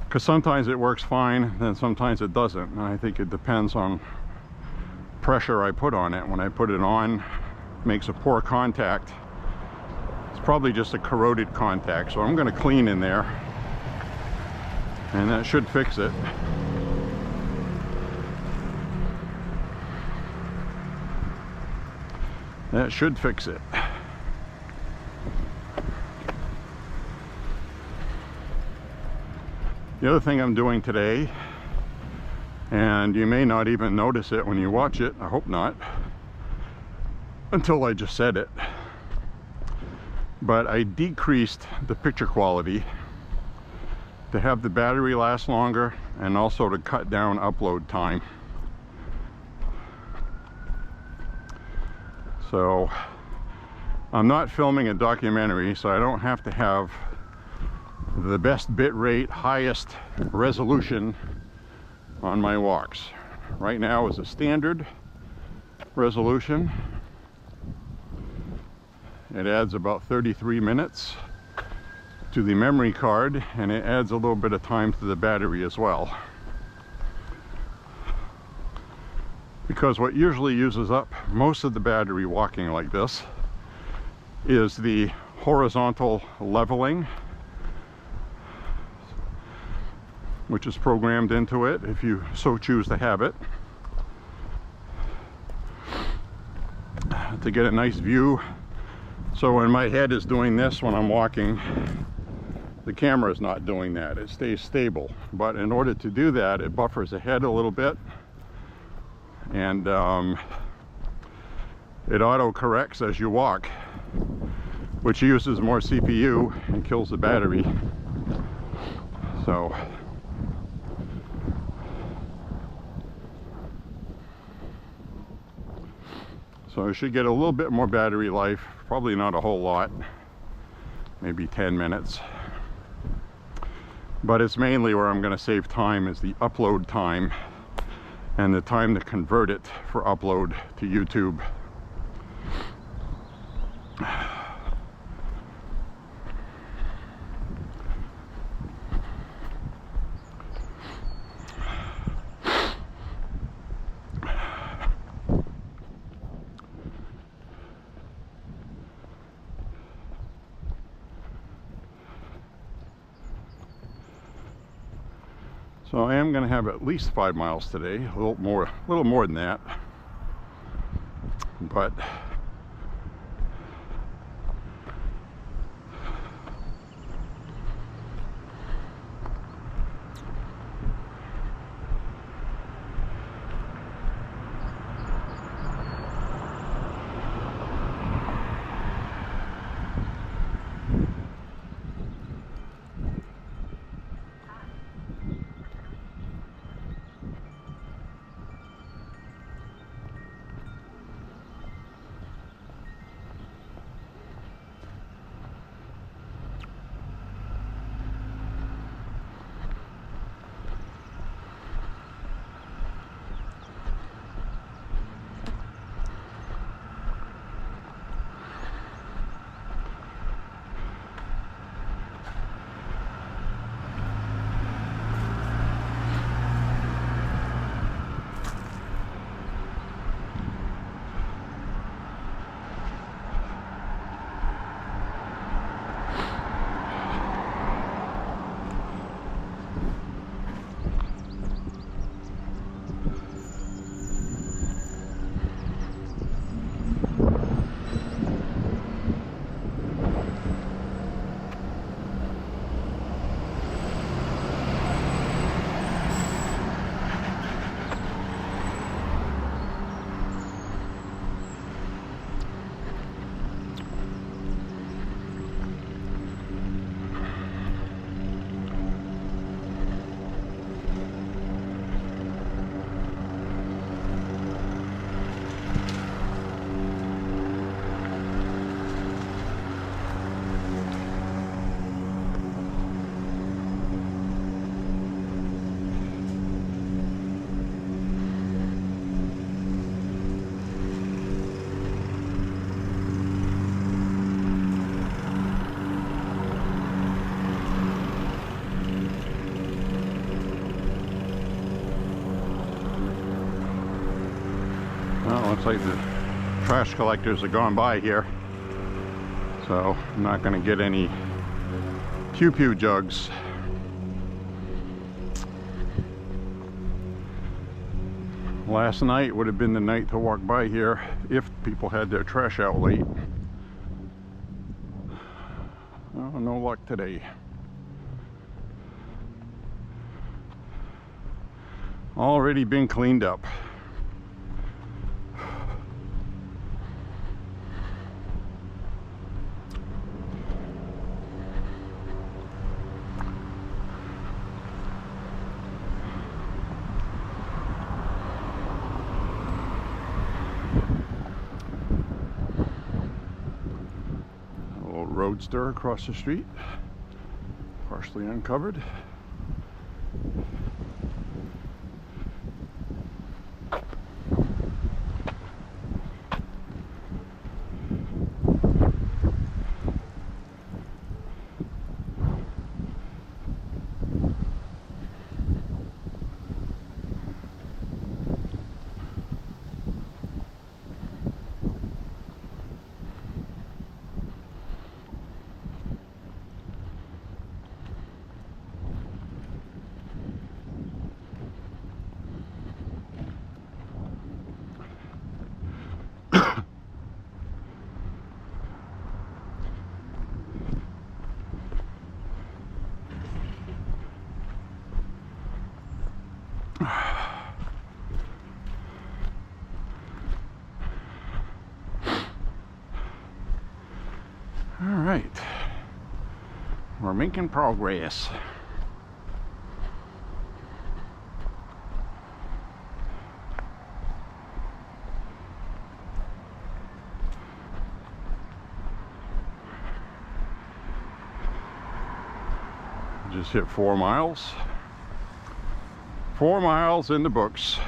Because sometimes it works fine, then sometimes it doesn't. And I think it depends on pressure I put on it. When I put it on, it makes a poor contact. It's probably just a corroded contact. So I'm going to clean in there, and that should fix it. That should fix it. The other thing I'm doing today, and you may not even notice it when you watch it, I hope not, until I just said it, but I decreased the picture quality to have the battery last longer and also to cut down upload time. So I'm not filming a documentary, so I don't have to have the best bit rate, highest resolution on my walks. Right now is a standard resolution. It adds about 33 minutes to the memory card, and it adds a little bit of time to the battery as well. Because what usually uses up most of the battery walking like this is the horizontal leveling, which is programmed into it if you so choose to have it, to get a nice view. So when my head is doing this when I'm walking, the camera is not doing that. It stays stable. But in order to do that, it buffers ahead a little bit, and it auto corrects as you walk, which uses more CPU and kills the battery. So I should get a little bit more battery life, probably not a whole lot, maybe 10 minutes. But it's mainly where I'm going to save time is the upload time and the time to convert it for upload to YouTube. So I am going to have at least 5 miles today, a little more than that. But Looks like the trash collectors are gone by here, so I'm not going to get any pew-pew jugs. Last night would have been the night to walk by here if people had their trash out late. Oh, no luck today. Already been cleaned up. Roadster across the street, partially uncovered. All right, we're making progress. Just hit 4 miles. 4 miles in the books.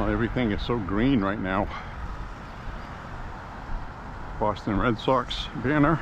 Everything is so green right now. Boston Red Sox banner.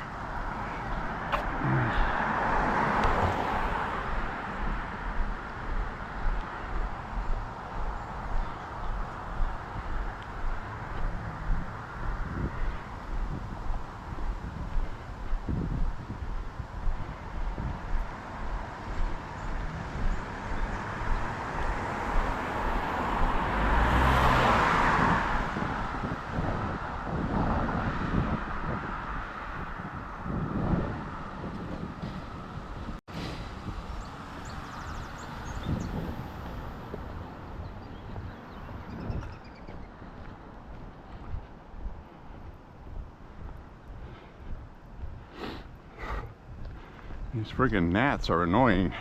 These friggin' gnats are annoying.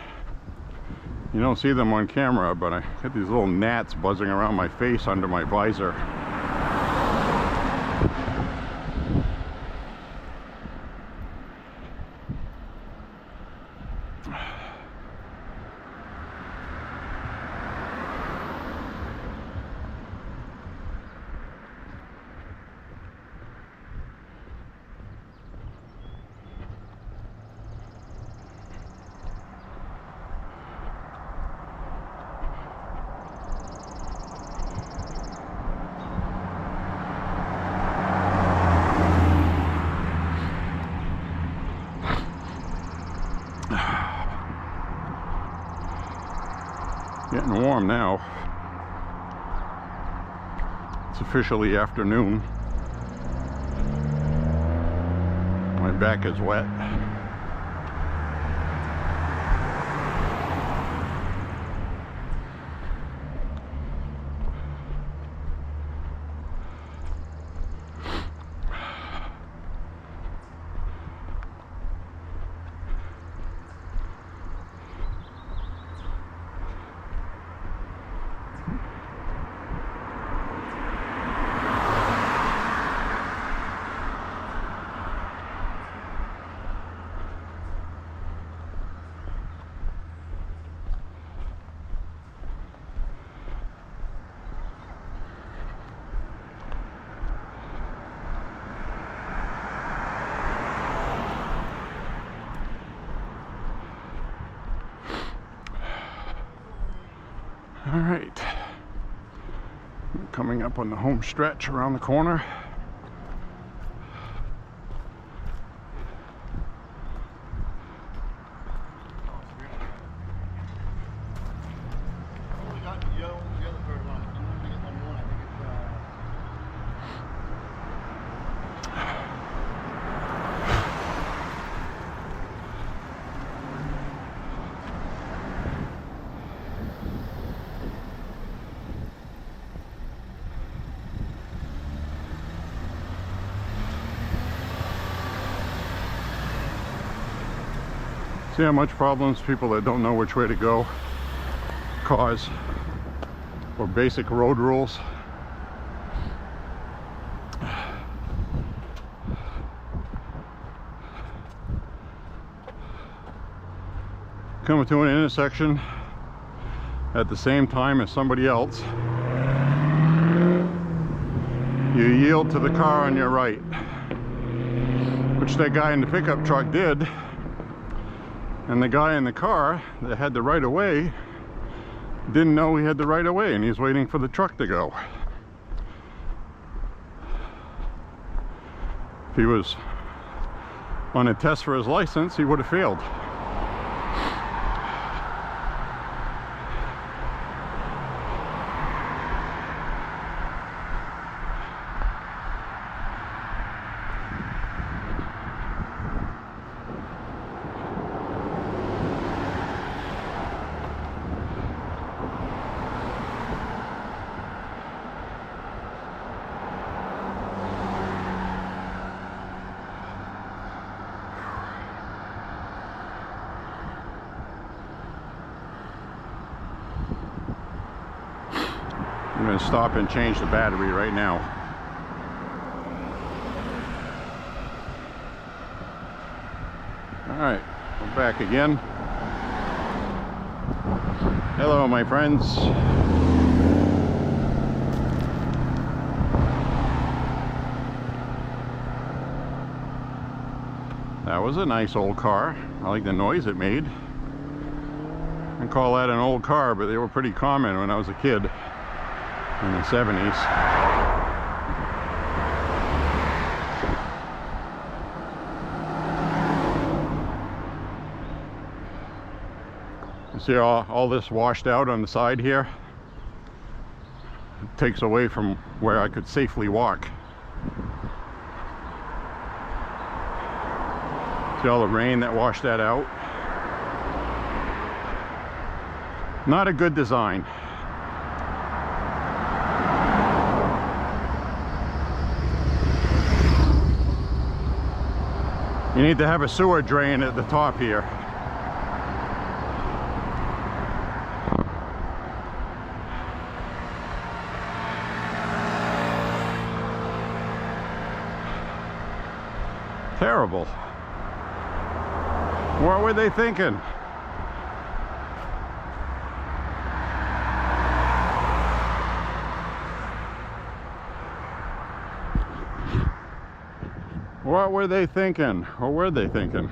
You don't see them on camera, but I get these little gnats buzzing around my face under my visor. Getting warm now. It's officially afternoon. My back is wet. All right, coming up on the home stretch around the corner. See how much problems people that don't know which way to go cause, or basic road rules. Coming to an intersection at the same time as somebody else, you yield to the car on your right, which that guy in the pickup truck did. And the guy in the car that had the right of way didn't know he had the right of way, and he's waiting for the truck to go. If he was on a test for his license, he would have failed. I'm going to stop and change the battery right now. Alright, we're back again. Hello, my friends. That was a nice old car. I like the noise it made. I call that an old car, but they were pretty common when I was a kid. In the 70s. You see all this washed out on the side here? It takes away from where I could safely walk. See all the rain that washed that out? Not a good design. You need to have a sewer drain at the top here. Terrible. What were they thinking? What were they thinking? Or were they thinking?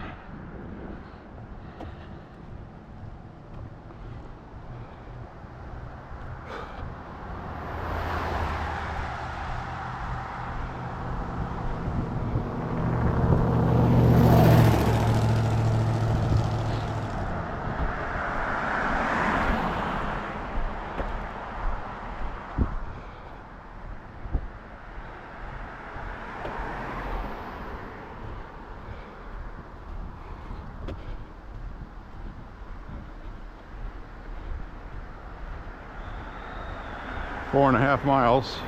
Four and a half miles.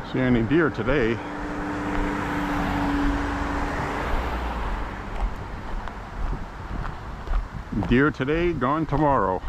See any deer today. Deer today, gone tomorrow.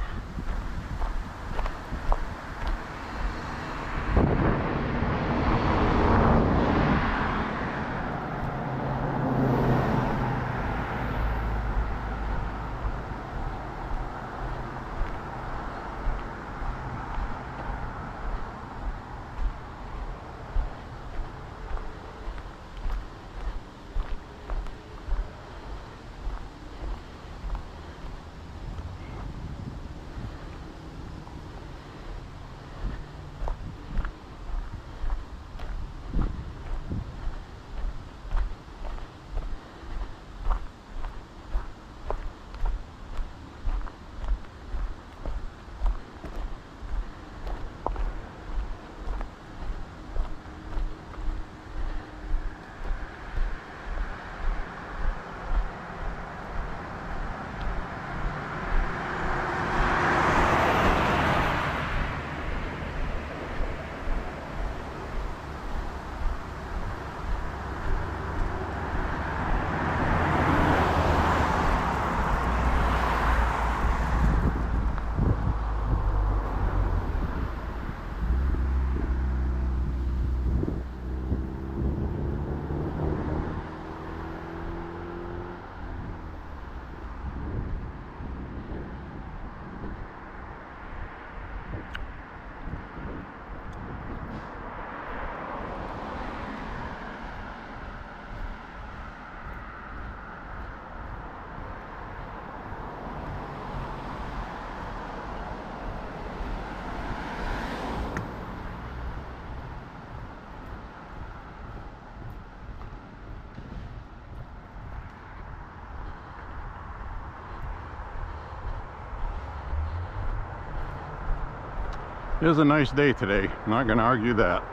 It was a nice day today, not gonna argue that.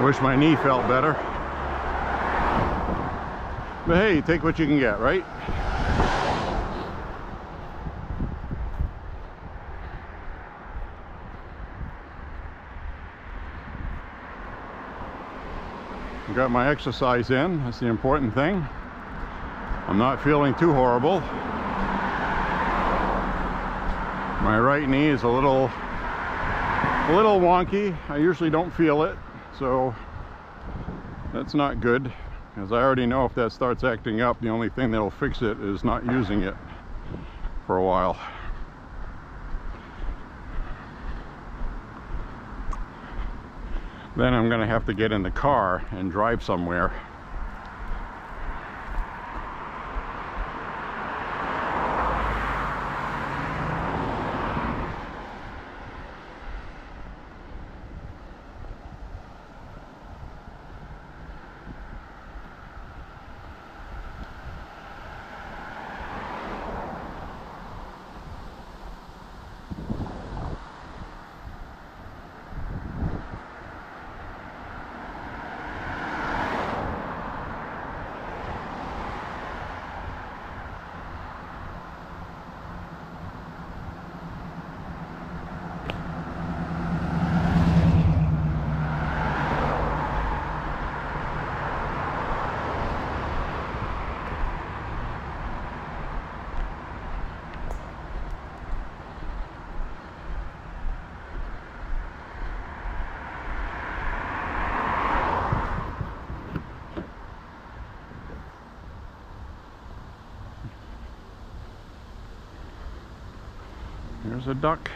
Wish my knee felt better. But hey, take what you can get, right? Got my exercise in, that's the important thing. I'm not feeling too horrible. My right knee is a little wonky. I usually don't feel it, so that's not good, because I already know if that starts acting up, the only thing that'll fix it is not using it for a while. Then I'm gonna have to get in the car and drive somewhere. There's a duck.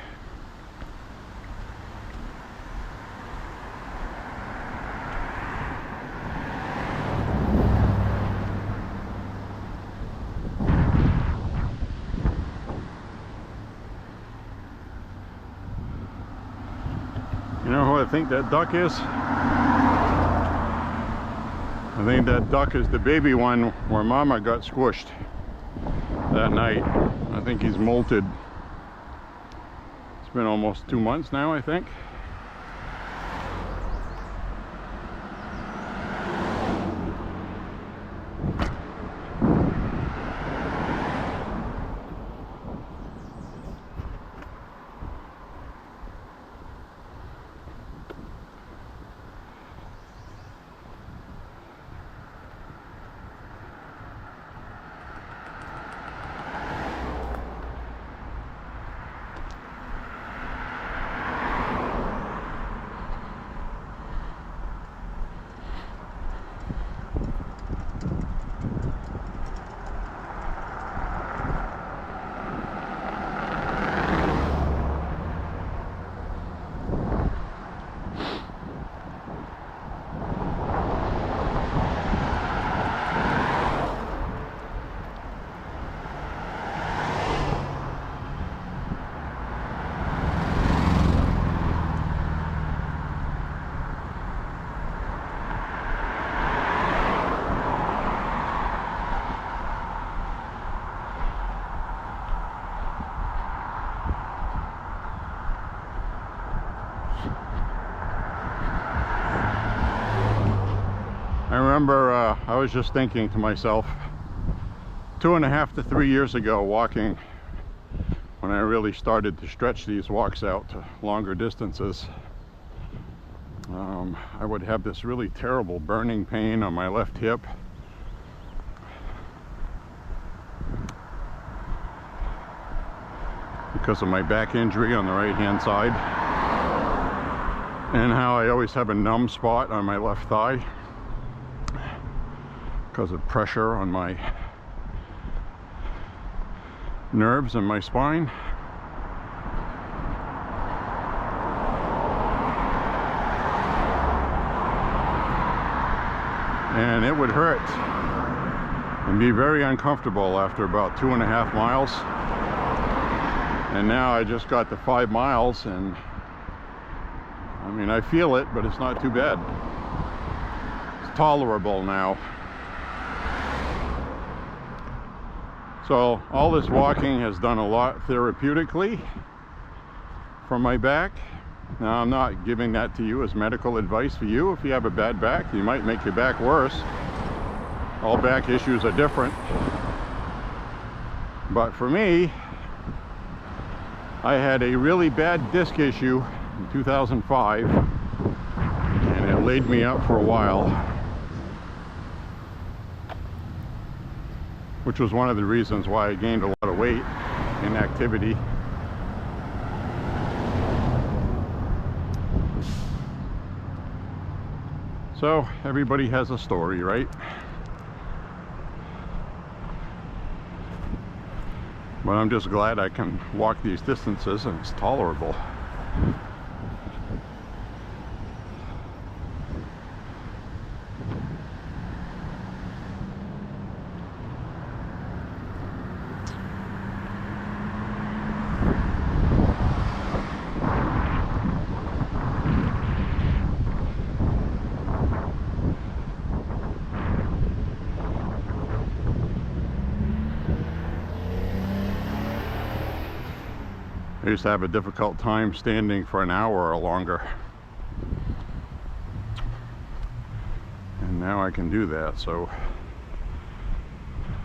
You know who I think that duck is? I think that duck is the baby one where Mama got squished that night. I think he's molted. It's been almost 2 months now, I think. remember I was just thinking to myself, 2.5 to 3 years ago, walking, when I really started to stretch these walks out to longer distances, I would have this really terrible burning pain on my left hip. Because of my back injury on the right hand side, and how I always have a numb spot on my left thigh because of pressure on my nerves and my spine. And it would hurt and be very uncomfortable after about 2.5 miles. And now I just got to 5 miles, and I mean, I feel it, but it's not too bad. It's tolerable now. So all this walking has done a lot therapeutically for my back. Now, I'm not giving that to you as medical advice for you. If you have a bad back, you might make your back worse. All back issues are different. But for me, I had a really bad disc issue in 2005, and it laid me up for a while, which was one of the reasons why I gained a lot of weight in activity. So everybody has a story, right? But I'm just glad I can walk these distances and it's tolerable. I used to have a difficult time standing for an hour or longer, and now I can do that, so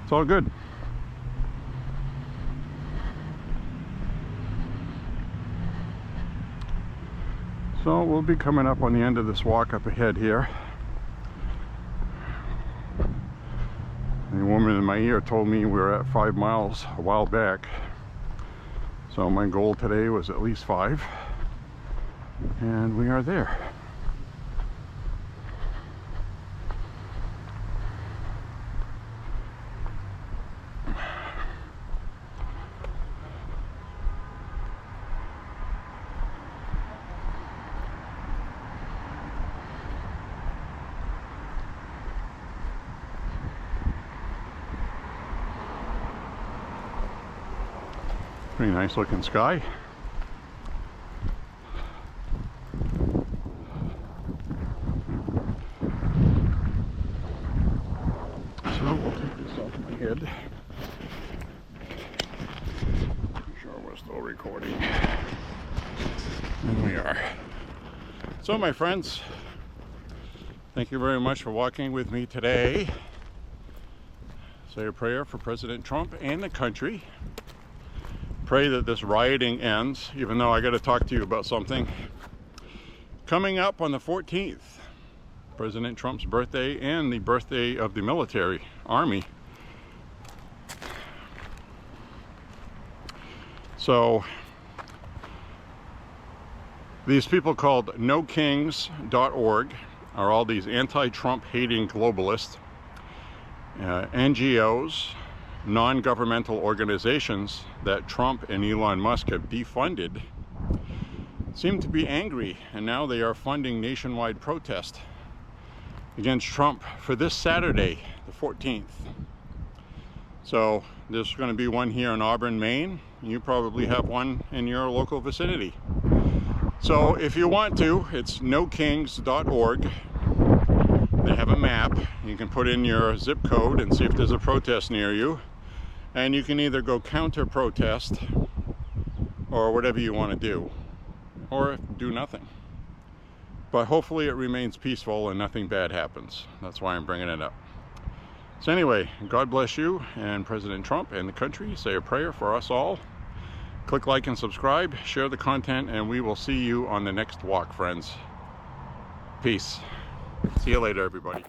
it's all good. So we'll be coming up on the end of this walk up ahead here. The woman in my ear told me we were at 5 miles a while back. So my goal today was at least 5, and we are there. Pretty nice looking sky. So we'll take this off my head. I'm sure we're still recording. And we are. So my friends, thank you very much for walking with me today. Say a prayer for President Trump and the country. Pray that this rioting ends, even though I got to talk to you about something. Coming up on the 14th, President Trump's birthday and the birthday of the military, Army. So, these people called NoKings.org are all these anti-Trump hating globalists, NGOs, non-governmental organizations that Trump and Elon Musk have defunded, seem to be angry, and now they are funding nationwide protest against Trump for this Saturday, the 14th. So there's going to be one here in Auburn, Maine. You probably have one in your local vicinity. So if you want to, it's nokings.org. They have a map. You can put in your zip code and see if there's a protest near you. And you can either go counter-protest or whatever you want to do, or do nothing. but hopefully it remains peaceful and nothing bad happens. That's why I'm bringing it up. So anyway, God bless you and President Trump and the country. Say a prayer for us all. Click like and subscribe, share the content, and we will see you on the next walk, friends. Peace. See you later, everybody.